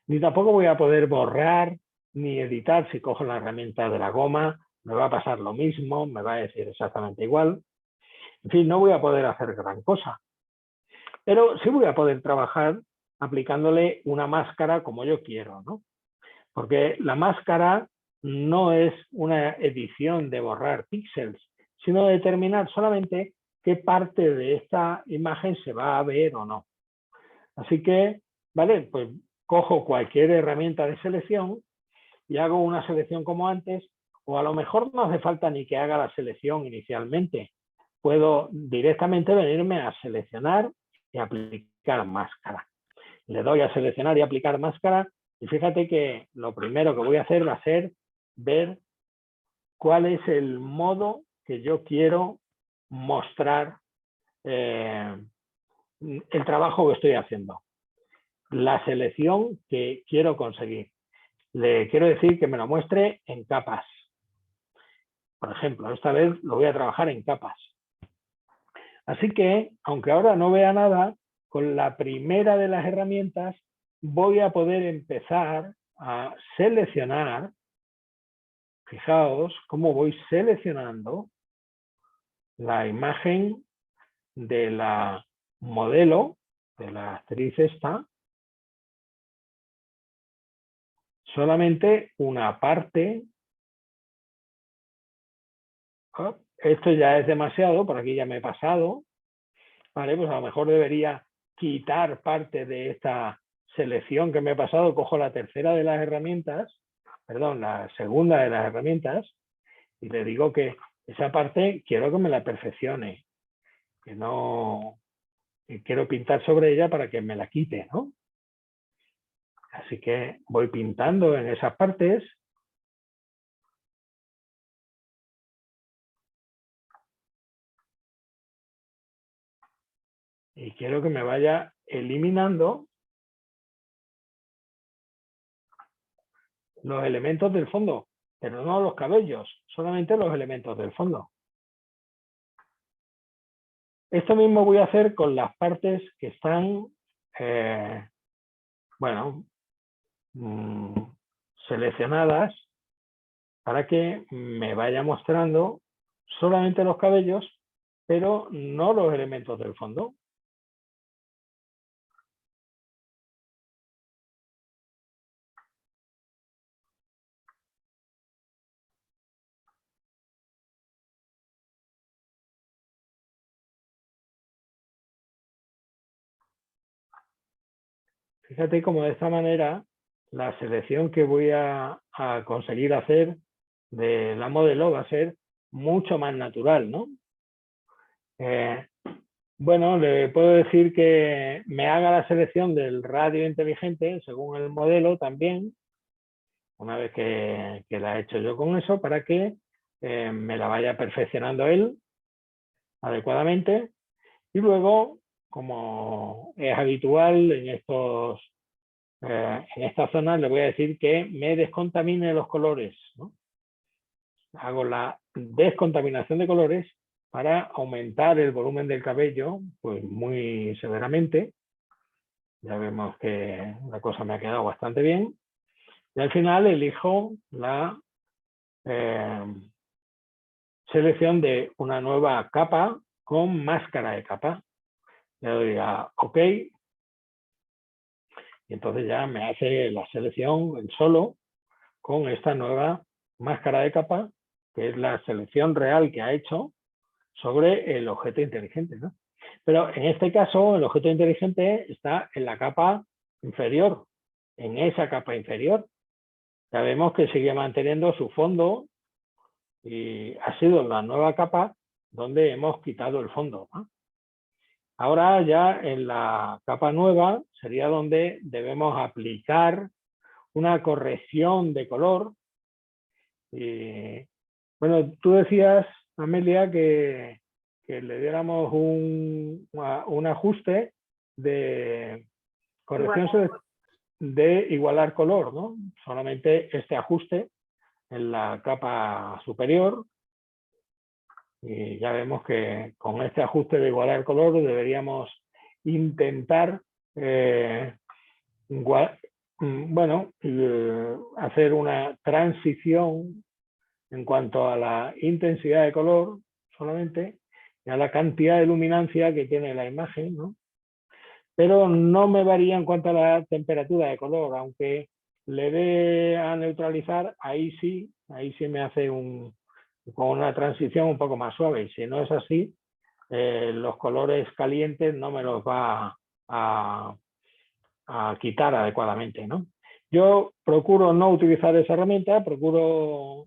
Ni tampoco voy a poder borrar ni editar. Si cojo la herramienta de la goma, me va a pasar lo mismo, me va a decir exactamente igual. En fin, no voy a poder hacer gran cosa. Pero sí voy a poder trabajar aplicándole una máscara como yo quiero, ¿no? Porque la máscara no es una edición de borrar píxeles, sino de determinar solamente qué parte de esta imagen se va a ver o no. Así que, vale, pues cojo cualquier herramienta de selección y hago una selección como antes, o a lo mejor no hace falta ni que haga la selección inicialmente. Puedo directamente venirme a seleccionar y aplicar máscara. Le doy a seleccionar y aplicar máscara y fíjate que lo primero que voy a hacer va a ser ver cuál es el modo que yo quiero mostrar el trabajo que estoy haciendo. La selección que quiero conseguir. Le quiero decir que me lo muestre en capas. Por ejemplo, esta vez lo voy a trabajar en capas. Así que, aunque ahora no vea nada, con la primera de las herramientas voy a poder empezar a seleccionar. Fijaos cómo voy seleccionando la imagen de la modelo, de la actriz esta, solamente una parte. Esto ya es demasiado, por aquí ya me he pasado. Vale, pues a lo mejor debería quitar parte de esta selección que me he pasado. Cojo la tercera de las herramientas, perdón, la segunda de las herramientas, y le digo que esa parte quiero que me la perfeccione, que no, que quiero pintar sobre ella para que me la quite, ¿no? Así que voy pintando en esas partes. Y quiero que me vaya eliminando los elementos del fondo, pero no los cabellos, solamente los elementos del fondo. Esto mismo voy a hacer con las partes que están, bueno, seleccionadas para que me vaya mostrando solamente los cabellos, pero no los elementos del fondo. Fíjate cómo de esta manera la selección que voy a conseguir hacer de la modelo va a ser mucho más natural, ¿no? Bueno, le puedo decir que me haga la selección del radio inteligente según el modelo también, una vez que la he hecho yo con eso, para que me la vaya perfeccionando él adecuadamente. Y luego, como es habitual en estas zonas, le voy a decir que me descontamine los colores, ¿no? Hago la descontaminación de colores para aumentar el volumen del cabello pues muy severamente. Ya vemos que la cosa me ha quedado bastante bien. Y al final elijo la selección de una nueva capa con máscara de capa. Le doy a OK. Y entonces ya me hace la selección en solo con esta nueva máscara de capa, que es la selección real que ha hecho sobre el objeto inteligente, ¿no? Pero en este caso, el objeto inteligente está en la capa inferior, en esa capa inferior. Ya vemos que sigue manteniendo su fondo y ha sido la nueva capa donde hemos quitado el fondo, ¿no? Ahora ya en la capa nueva sería donde debemos aplicar una corrección de color. Y, bueno, tú decías, Amelia, que le diéramos un ajuste de corrección de igualar color, ¿no? Solamente este ajuste en la capa superior. Y ya vemos que con este ajuste de igualar color deberíamos intentar hacer una transición en cuanto a la intensidad de color solamente y a la cantidad de luminancia que tiene la imagen, ¿no? Pero no me varía en cuanto a la temperatura de color, aunque le dé a neutralizar, ahí sí me hace con una transición un poco más suave. Y si no es así, los colores calientes no me los va a quitar adecuadamente, ¿no? Yo procuro no utilizar esa herramienta, procuro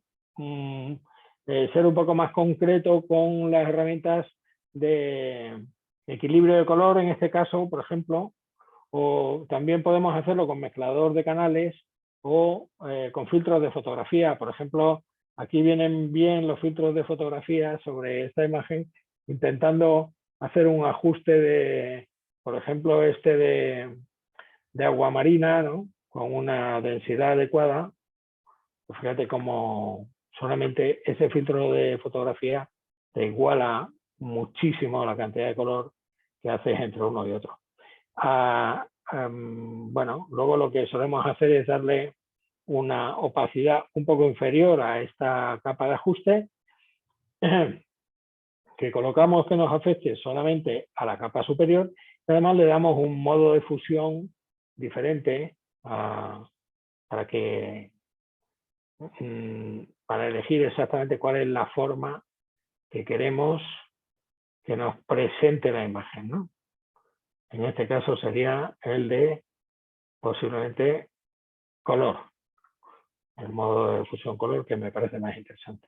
ser un poco más concreto con las herramientas de equilibrio de color, en este caso, por ejemplo, o también podemos hacerlo con mezclador de canales o con filtros de fotografía. Por ejemplo, aquí vienen bien los filtros de fotografía sobre esta imagen, intentando hacer un ajuste de, por ejemplo, de agua marina, ¿no? Con una densidad adecuada. Pues fíjate cómo solamente ese filtro de fotografía te iguala muchísimo la cantidad de color que haces entre uno y otro. Bueno, luego lo que solemos hacer es darle una opacidad un poco inferior a esta capa de ajuste, que colocamos que nos afecte solamente a la capa superior, y además le damos un modo de fusión diferente para elegir exactamente cuál es la forma que queremos que nos presente la imagen, ¿no? En este caso sería el de posiblemente color, el modo de fusión color, que me parece más interesante.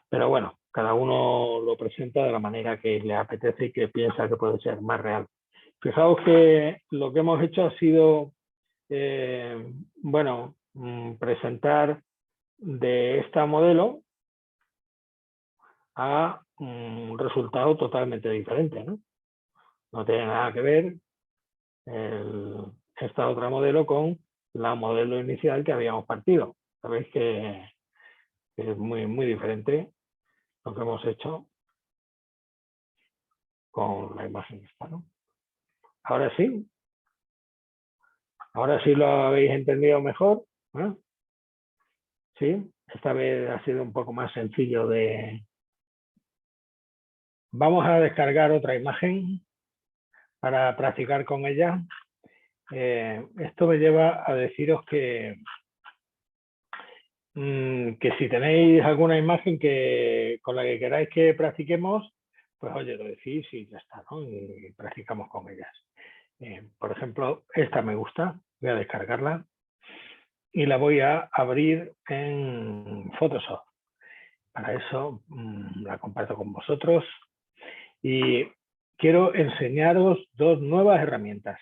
Pero bueno, cada uno lo presenta de la manera que le apetece y que piensa que puede ser más real. Fijaos que lo que hemos hecho ha sido, presentar de esta modelo a un resultado totalmente diferente, ¿no? No tiene nada que ver esta otra modelo con la modelo inicial que habíamos partido. Sabéis que es muy, muy diferente lo que hemos hecho con la imagen esta, ¿no? Ahora sí lo habéis entendido mejor, ¿eh? Sí, esta vez ha sido un poco más sencillo de... Vamos a descargar otra imagen para practicar con ella. Esto me lleva a deciros que si tenéis alguna imagen con la que queráis que practiquemos, pues oye, lo decís y ya está, ¿no? Y practicamos con ellas. Por ejemplo, esta me gusta, voy a descargarla y la voy a abrir en Photoshop. Para eso la comparto con vosotros y quiero enseñaros dos nuevas herramientas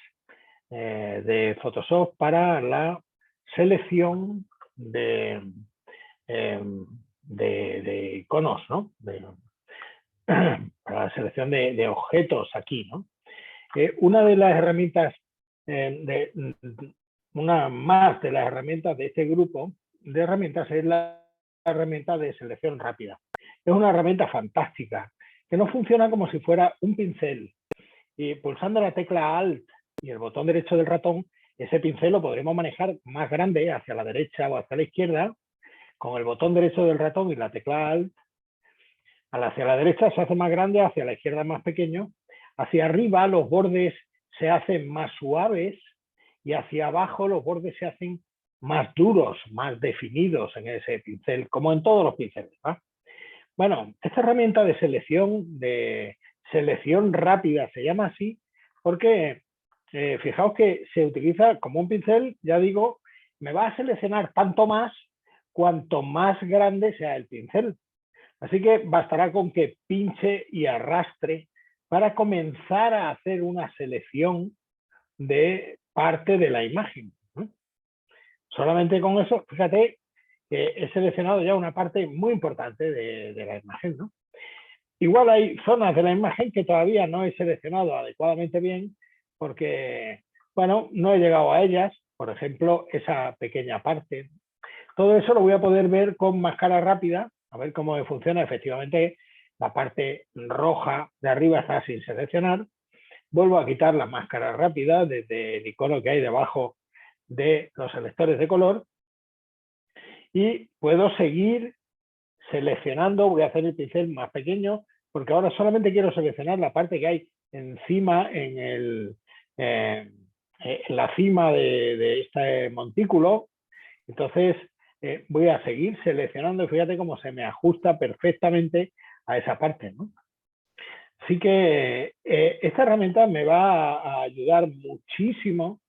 de Photoshop para la selección de iconos, ¿no? para la selección de objetos aquí, ¿no? Una de las herramientas, una más de las herramientas de este grupo de herramientas es la herramienta de selección rápida. Es una herramienta fantástica, que no funciona como si fuera un pincel. Y pulsando la tecla Alt y el botón derecho del ratón, ese pincel lo podremos manejar más grande hacia la derecha o hacia la izquierda. Con el botón derecho del ratón y la tecla Alt, hacia la derecha se hace más grande, hacia la izquierda más pequeño. Hacia arriba los bordes se hacen más suaves y hacia abajo los bordes se hacen más duros, más definidos en ese pincel, como en todos los pinceles, ¿no? Bueno, esta herramienta de selección rápida se llama así porque fijaos que se utiliza como un pincel, ya digo, me va a seleccionar tanto más cuanto más grande sea el pincel. Así que bastará con que pinche y arrastre para comenzar a hacer una selección de parte de la imagen. Solamente con eso, fíjate que he seleccionado ya una parte muy importante de la imagen, ¿no? Igual hay zonas de la imagen que todavía no he seleccionado adecuadamente bien porque, bueno, no he llegado a ellas. Por ejemplo, esa pequeña parte. Todo eso lo voy a poder ver con máscara rápida, a ver cómo funciona. Efectivamente, la parte roja de arriba está sin seleccionar. Vuelvo a quitar la máscara rápida desde el icono que hay debajo de los selectores de color y puedo seguir seleccionando. Voy a hacer el pincel más pequeño porque ahora solamente quiero seleccionar la parte que hay encima en la cima de este montículo. Entonces voy a seguir seleccionando y fíjate cómo se me ajusta perfectamente a esa parte, ¿no? Así que esta herramienta me va a ayudar muchísimo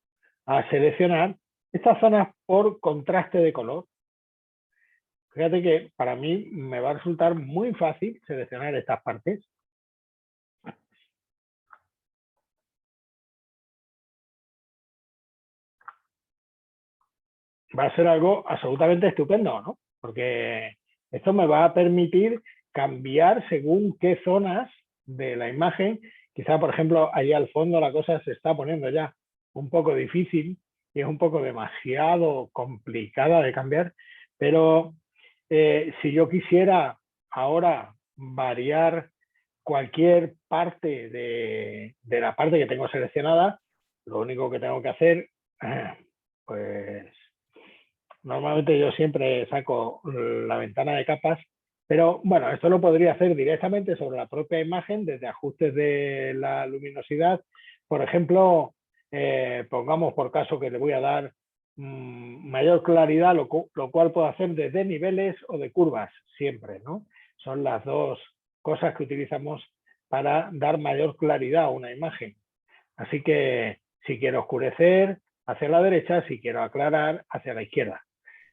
a seleccionar estas zonas por contraste de color. Fíjate que para mí me va a resultar muy fácil seleccionar estas partes. Va a ser algo absolutamente estupendo, ¿no? Porque esto me va a permitir cambiar según qué zonas de la imagen. Quizá, por ejemplo, ahí al fondo la cosa se está poniendo ya un poco difícil y es un poco demasiado complicada de cambiar, pero si yo quisiera ahora variar cualquier parte de la parte que tengo seleccionada, lo único que tengo que hacer, pues normalmente yo siempre saco la ventana de capas, pero bueno, esto lo podría hacer directamente sobre la propia imagen desde ajustes de la luminosidad. Por ejemplo, pongamos por caso que le voy a dar mayor claridad, lo cual puedo hacer desde niveles o de curvas, siempre, ¿no? Son las dos cosas que utilizamos para dar mayor claridad a una imagen. Así que si quiero oscurecer, hacia la derecha, si quiero aclarar, hacia la izquierda.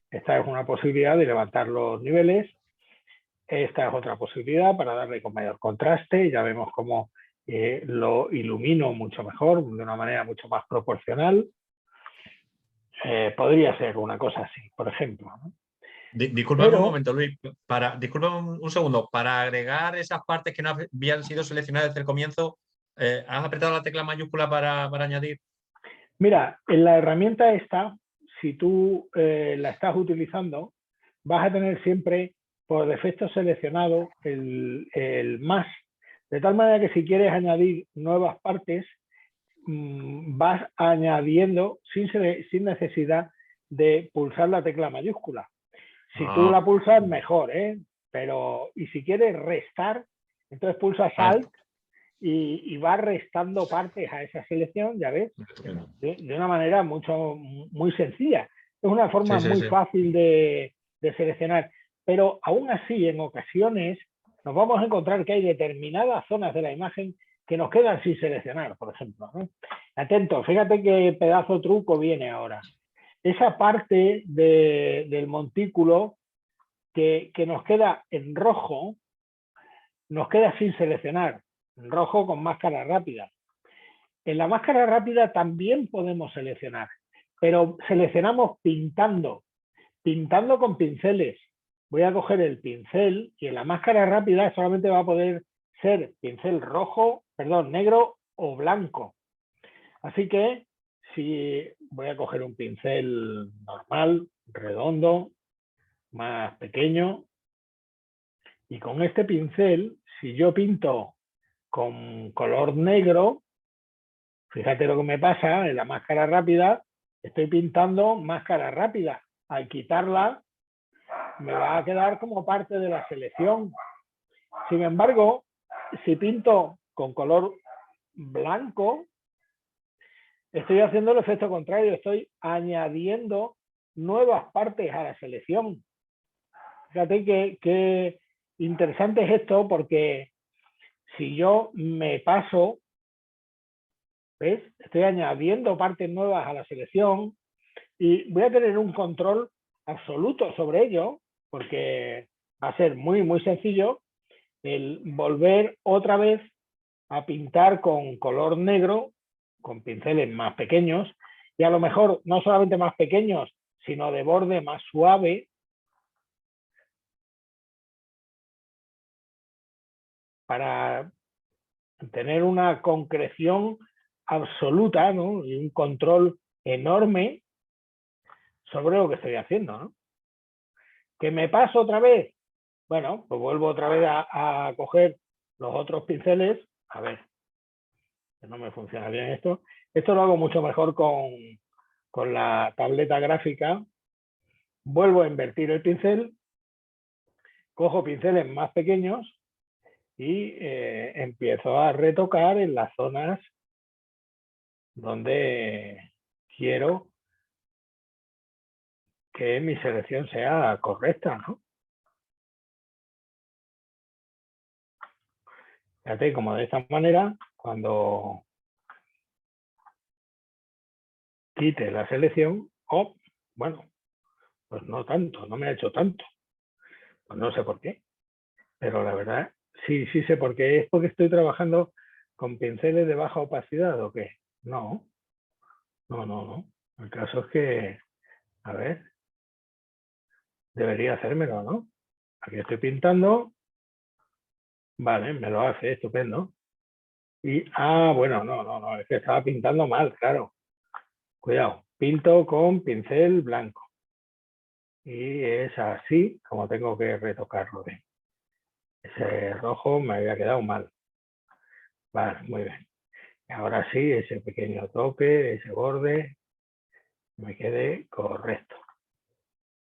Esta es una posibilidad de levantar los niveles. Esta es otra posibilidad para darle con mayor contraste. Ya vemos cómo lo ilumino mucho mejor, de una manera mucho más proporcional. Podría ser una cosa así, por ejemplo, ¿no? Disculpame un momento, Luis. Disculpame un segundo. Para agregar esas partes que no habían sido seleccionadas desde el comienzo, ¿has apretado la tecla mayúscula para añadir? Mira, en la herramienta esta, si tú la estás utilizando, vas a tener siempre por defecto seleccionado el más. De tal manera que si quieres añadir nuevas partes, vas añadiendo sin necesidad de pulsar la tecla mayúscula. Si tú la pulsas, mejor, ¿eh? Pero, y si quieres restar, entonces pulsas Alt y vas restando partes a esa selección, ya ves, de una manera muy sencilla. Es una forma muy fácil de seleccionar, pero aún así, en ocasiones, nos vamos a encontrar que hay determinadas zonas de la imagen que nos quedan sin seleccionar, por ejemplo, ¿no? Atento, fíjate qué pedazo truco viene ahora. Esa parte del montículo que nos queda en rojo, nos queda sin seleccionar, en rojo con máscara rápida. En la máscara rápida también podemos seleccionar, pero seleccionamos pintando con pinceles. Voy a coger el pincel y en la máscara rápida solamente va a poder ser pincel negro o blanco. Así que si voy a coger un pincel normal, redondo, más pequeño, y con este pincel, si yo pinto con color negro, fíjate lo que me pasa en la máscara rápida, estoy pintando máscara rápida. Al quitarla, me va a quedar como parte de la selección. Sin embargo, si pinto con color blanco, estoy haciendo el efecto contrario, estoy añadiendo nuevas partes a la selección. Fíjate que interesante es esto, porque si yo me paso, ¿ves? Estoy añadiendo partes nuevas a la selección y voy a tener un control absoluto sobre ello, porque va a ser muy, muy sencillo el volver otra vez a pintar con color negro, con pinceles más pequeños, y a lo mejor no solamente más pequeños, sino de borde más suave, para tener una concreción absoluta, ¿no? Y un control enorme sobre lo que estoy haciendo, ¿no? ¿Que me paso otra vez? Bueno, pues vuelvo otra vez a coger los otros pinceles. A ver, que no me funciona bien esto. Esto lo hago mucho mejor con la tableta gráfica. Vuelvo a invertir el pincel, cojo pinceles más pequeños y empiezo a retocar en las zonas donde quiero que mi selección sea correcta, ¿no? Fíjate, como de esta manera, cuando quite la selección, oh, bueno, pues no tanto, no me ha hecho tanto. Pues no sé por qué, pero la verdad, sí sé por qué. ¿Es porque estoy trabajando con pinceles de baja opacidad o qué? No. El caso es que, a ver, debería hacérmelo, ¿no? Aquí estoy pintando. Vale, me lo hace, estupendo. Y, bueno, no, es que estaba pintando mal, claro. Cuidado, pinto con pincel blanco. Y es así como tengo que retocarlo bien. Ese rojo me había quedado mal. Vale, muy bien. Y ahora sí, ese pequeño toque, ese borde, me quede correcto.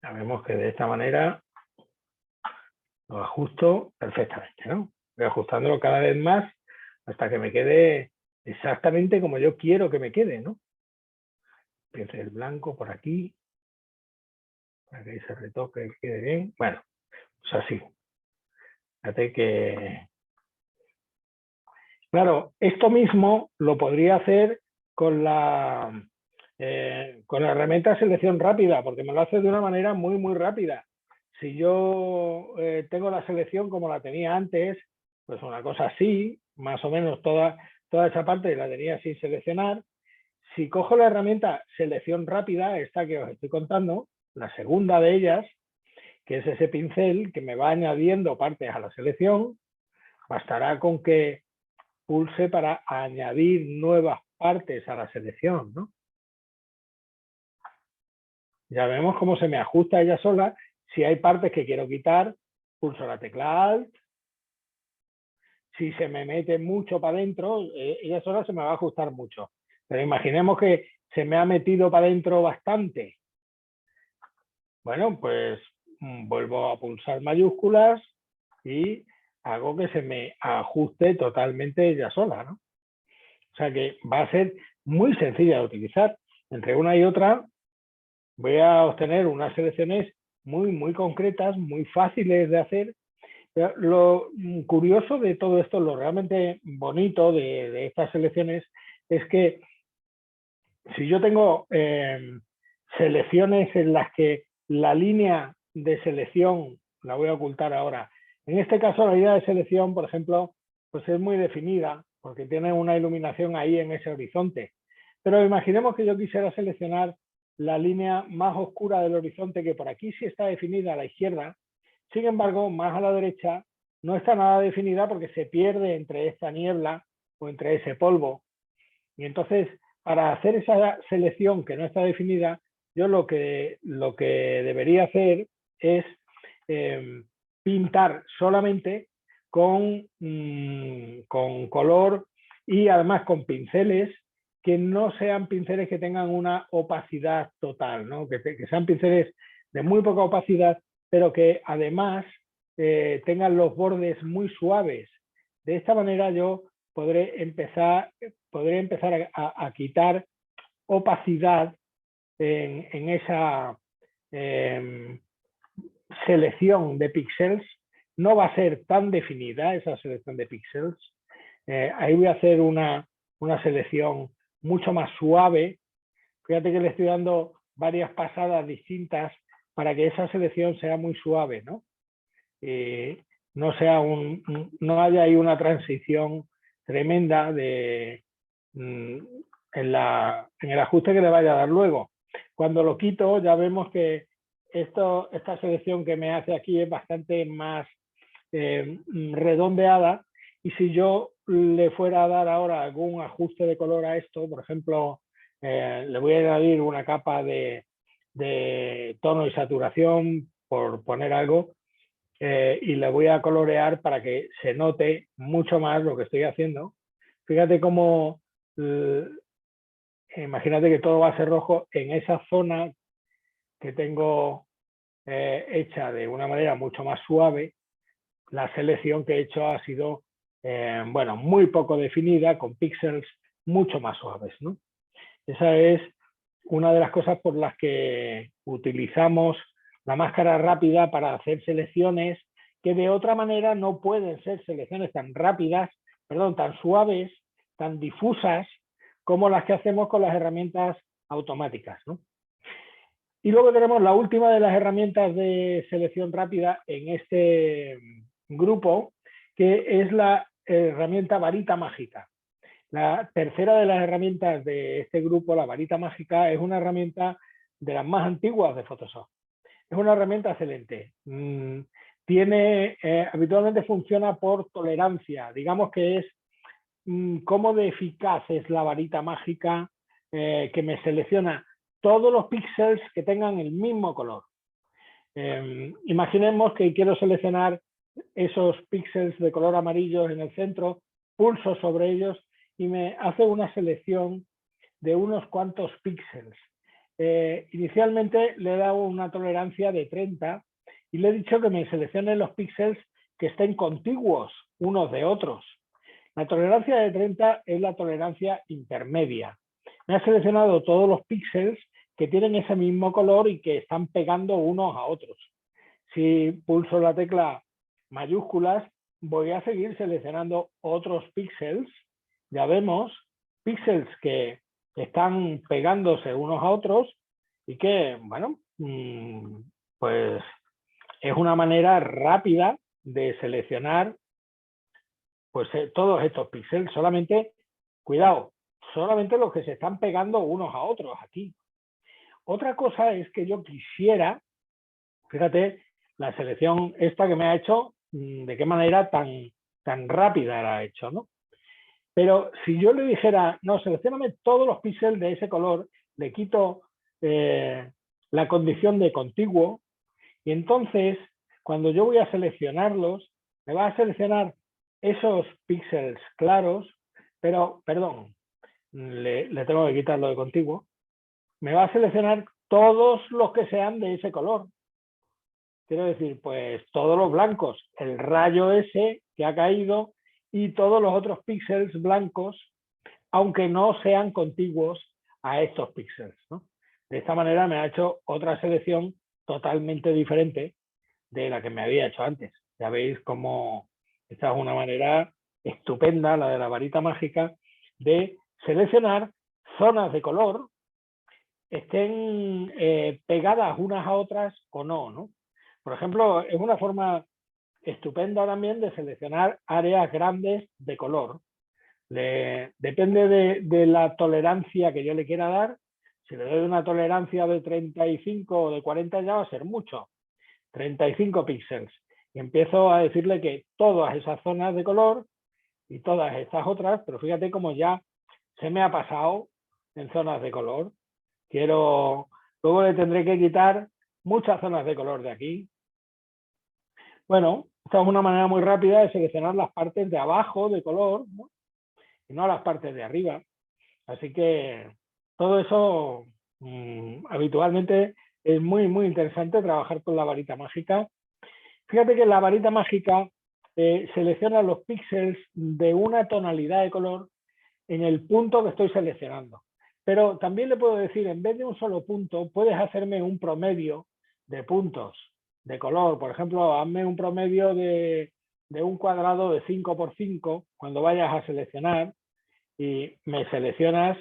Ya vemos que de esta manera lo ajusto perfectamente, ¿no? Voy ajustándolo cada vez más hasta que me quede exactamente como yo quiero que me quede, ¿no? Pincel blanco por aquí, para que se retoque y quede bien. Bueno, pues así. Fíjate que... Claro, esto mismo lo podría hacer con la herramienta de selección rápida, porque me lo hace de una manera muy, muy rápida. Si yo tengo la selección como la tenía antes, pues una cosa así, más o menos toda esa parte la tenía sin seleccionar. Si cojo la herramienta selección rápida, esta que os estoy contando, la segunda de ellas, que es ese pincel que me va añadiendo partes a la selección, bastará con que pulse para añadir nuevas partes a la selección, ¿no? Ya vemos cómo se me ajusta ella sola. Si hay partes que quiero quitar, pulso la tecla Alt. Si se me mete mucho para adentro, ella sola se me va a ajustar mucho. Pero imaginemos que se me ha metido para adentro bastante. Bueno, pues vuelvo a pulsar mayúsculas y hago que se me ajuste totalmente ella sola, ¿no? O sea que va a ser muy sencilla de utilizar. Entre una y otra voy a obtener unas selecciones muy, muy concretas, muy fáciles de hacer. Pero lo curioso de todo esto, lo realmente bonito de estas selecciones, es que si yo tengo selecciones en las que la línea de selección, la voy a ocultar ahora, en este caso la línea de selección, por ejemplo, pues es muy definida, porque tiene una iluminación ahí en ese horizonte. Pero imaginemos que yo quisiera seleccionar la línea más oscura del horizonte, que por aquí sí está definida a la izquierda. Sin embargo, más a la derecha no está nada definida porque se pierde entre esta niebla o entre ese polvo. Y entonces, para hacer esa selección que no está definida, yo lo que debería hacer es pintar solamente con color y además con pinceles que no sean pinceles que tengan una opacidad total, ¿no? Que sean pinceles de muy poca opacidad, pero que además tengan los bordes muy suaves. De esta manera yo podré empezar a quitar opacidad en esa selección de píxeles. No va a ser tan definida esa selección de píxeles. Ahí voy a hacer una selección mucho más suave. Fíjate que le estoy dando varias pasadas distintas para que esa selección sea muy suave, ¿no? No haya ahí una transición tremenda en el ajuste que le vaya a dar luego. Cuando lo quito ya vemos que esta selección que me hace aquí es bastante más redondeada, y si yo le fuera a dar ahora algún ajuste de color a esto, por ejemplo, le voy a añadir una capa de tono y saturación, por poner algo, y le voy a colorear para que se note mucho más lo que estoy haciendo. Fíjate cómo, imagínate que todo va a ser rojo en esa zona que tengo hecha de una manera mucho más suave. La selección que he hecho ha sido, bueno, muy poco definida, con píxeles mucho más suaves, ¿no? Esa es una de las cosas por las que utilizamos la máscara rápida para hacer selecciones que de otra manera no pueden ser selecciones tan rápidas, perdón, tan suaves, tan difusas como las que hacemos con las herramientas automáticas, ¿no? Y luego tenemos la última de las herramientas de selección rápida en este grupo, que es la herramienta varita mágica. La tercera de las herramientas de este grupo, la varita mágica, es una herramienta de las más antiguas de Photoshop. Es una herramienta excelente. Habitualmente funciona por tolerancia. Digamos que es cómo de eficaz es la varita mágica, que me selecciona todos los píxeles que tengan el mismo color. Imaginemos que quiero seleccionar esos píxeles de color amarillo en el centro, pulso sobre ellos y me hace una selección de unos cuantos píxeles. Inicialmente le he dado una tolerancia de 30 y le he dicho que me seleccione los píxeles que estén contiguos unos de otros. La tolerancia de 30 es la tolerancia intermedia. Me ha seleccionado todos los píxeles que tienen ese mismo color y que están pegando unos a otros. Si pulso la tecla mayúsculas, voy a seguir seleccionando otros píxeles. Ya vemos píxeles que están pegándose unos a otros y que, bueno, pues es una manera rápida de seleccionar pues todos estos píxeles. Solamente, cuidado, solamente los que se están pegando unos a otros aquí. Otra cosa es que yo quisiera, fíjate, la selección esta que me ha hecho, de qué manera tan rápida la ha hecho, ¿no? Pero si yo le dijera, no, seleccióname todos los píxeles de ese color, le quito la condición de contiguo, y entonces, cuando yo voy a seleccionarlos, me va a seleccionar esos píxeles claros, pero, perdón, le tengo que quitar lo de contiguo, me va a seleccionar todos los que sean de ese color. Quiero decir, pues todos los blancos, el rayo ese que ha caído y todos los otros píxeles blancos, aunque no sean contiguos a estos píxeles, ¿no? De esta manera me ha hecho otra selección totalmente diferente de la que me había hecho antes. Ya veis cómo esta es una manera estupenda, la de la varita mágica, de seleccionar zonas de color, estén pegadas unas a otras o no, ¿no? Por ejemplo, es una forma estupenda también de seleccionar áreas grandes de color. Depende de la tolerancia que yo le quiera dar. Si le doy una tolerancia de 35 o de 40 ya va a ser mucho. 35 píxeles. y empiezo a decirle que todas esas zonas de color y todas estas otras, pero fíjate cómo ya se me ha pasado en zonas de color. Luego le tendré que quitar muchas zonas de color de aquí. Bueno, esta es una manera muy rápida de seleccionar las partes de abajo de color, ¿no? Y no las partes de arriba. Así que todo eso habitualmente es muy, muy interesante trabajar con la varita mágica. Fíjate que la varita mágica selecciona los píxeles de una tonalidad de color en el punto que estoy seleccionando. Pero también le puedo decir, en vez de un solo punto, puedes hacerme un promedio de puntos de color. Por ejemplo, hazme un promedio de un cuadrado de 5 por 5 cuando vayas a seleccionar, y me seleccionas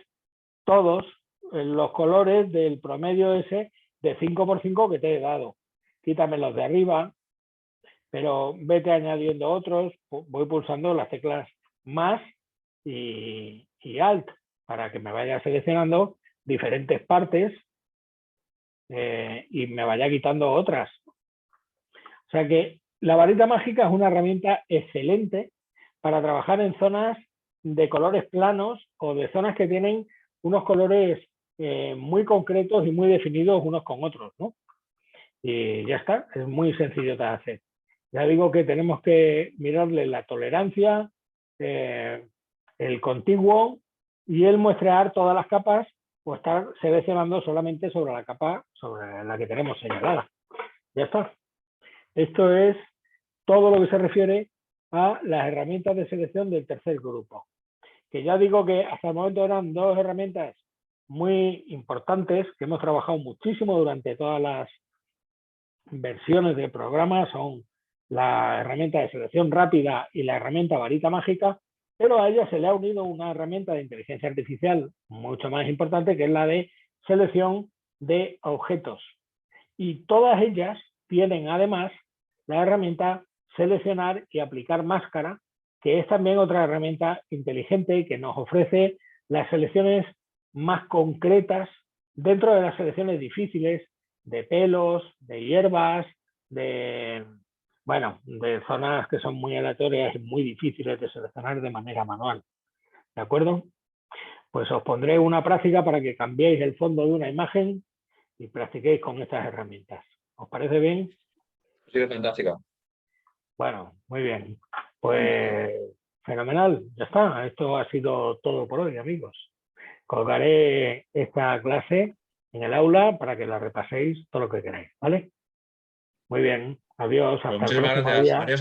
todos los colores del promedio ese de 5 por 5 que te he dado. Quítame los de arriba, pero vete añadiendo otros. Voy pulsando las teclas más y Alt para que me vaya seleccionando diferentes partes y me vaya quitando otras. O sea que la varita mágica es una herramienta excelente para trabajar en zonas de colores planos o de zonas que tienen unos colores muy concretos y muy definidos unos con otros, ¿no? Y ya está, es muy sencillo de hacer. Ya digo que tenemos que mirarle la tolerancia, el contiguo y el muestrear todas las capas o estar seleccionando solamente sobre la capa sobre la que tenemos señalada. Ya está. Esto es todo lo que se refiere a las herramientas de selección del tercer grupo. Que ya digo que hasta el momento eran dos herramientas muy importantes que hemos trabajado muchísimo durante todas las versiones del programa. Son la herramienta de selección rápida y la herramienta varita mágica, pero a ella se le ha unido una herramienta de inteligencia artificial mucho más importante, que es la de selección de objetos. Y todas ellas tienen además la herramienta seleccionar y aplicar máscara, que es también otra herramienta inteligente que nos ofrece las selecciones más concretas dentro de las selecciones difíciles de pelos, de hierbas, de zonas que son muy aleatorias y muy difíciles de seleccionar de manera manual. ¿De acuerdo? Pues os pondré una práctica para que cambiéis el fondo de una imagen y practiquéis con estas herramientas. ¿Os parece bien? Sí, fantástica. Bueno, muy bien. Pues fenomenal, ya está. Esto ha sido todo por hoy, amigos. Colgaré esta clase en el aula para que la repaséis todo lo que queráis, ¿vale? Muy bien. Adiós, hasta el próximo día. Adiós.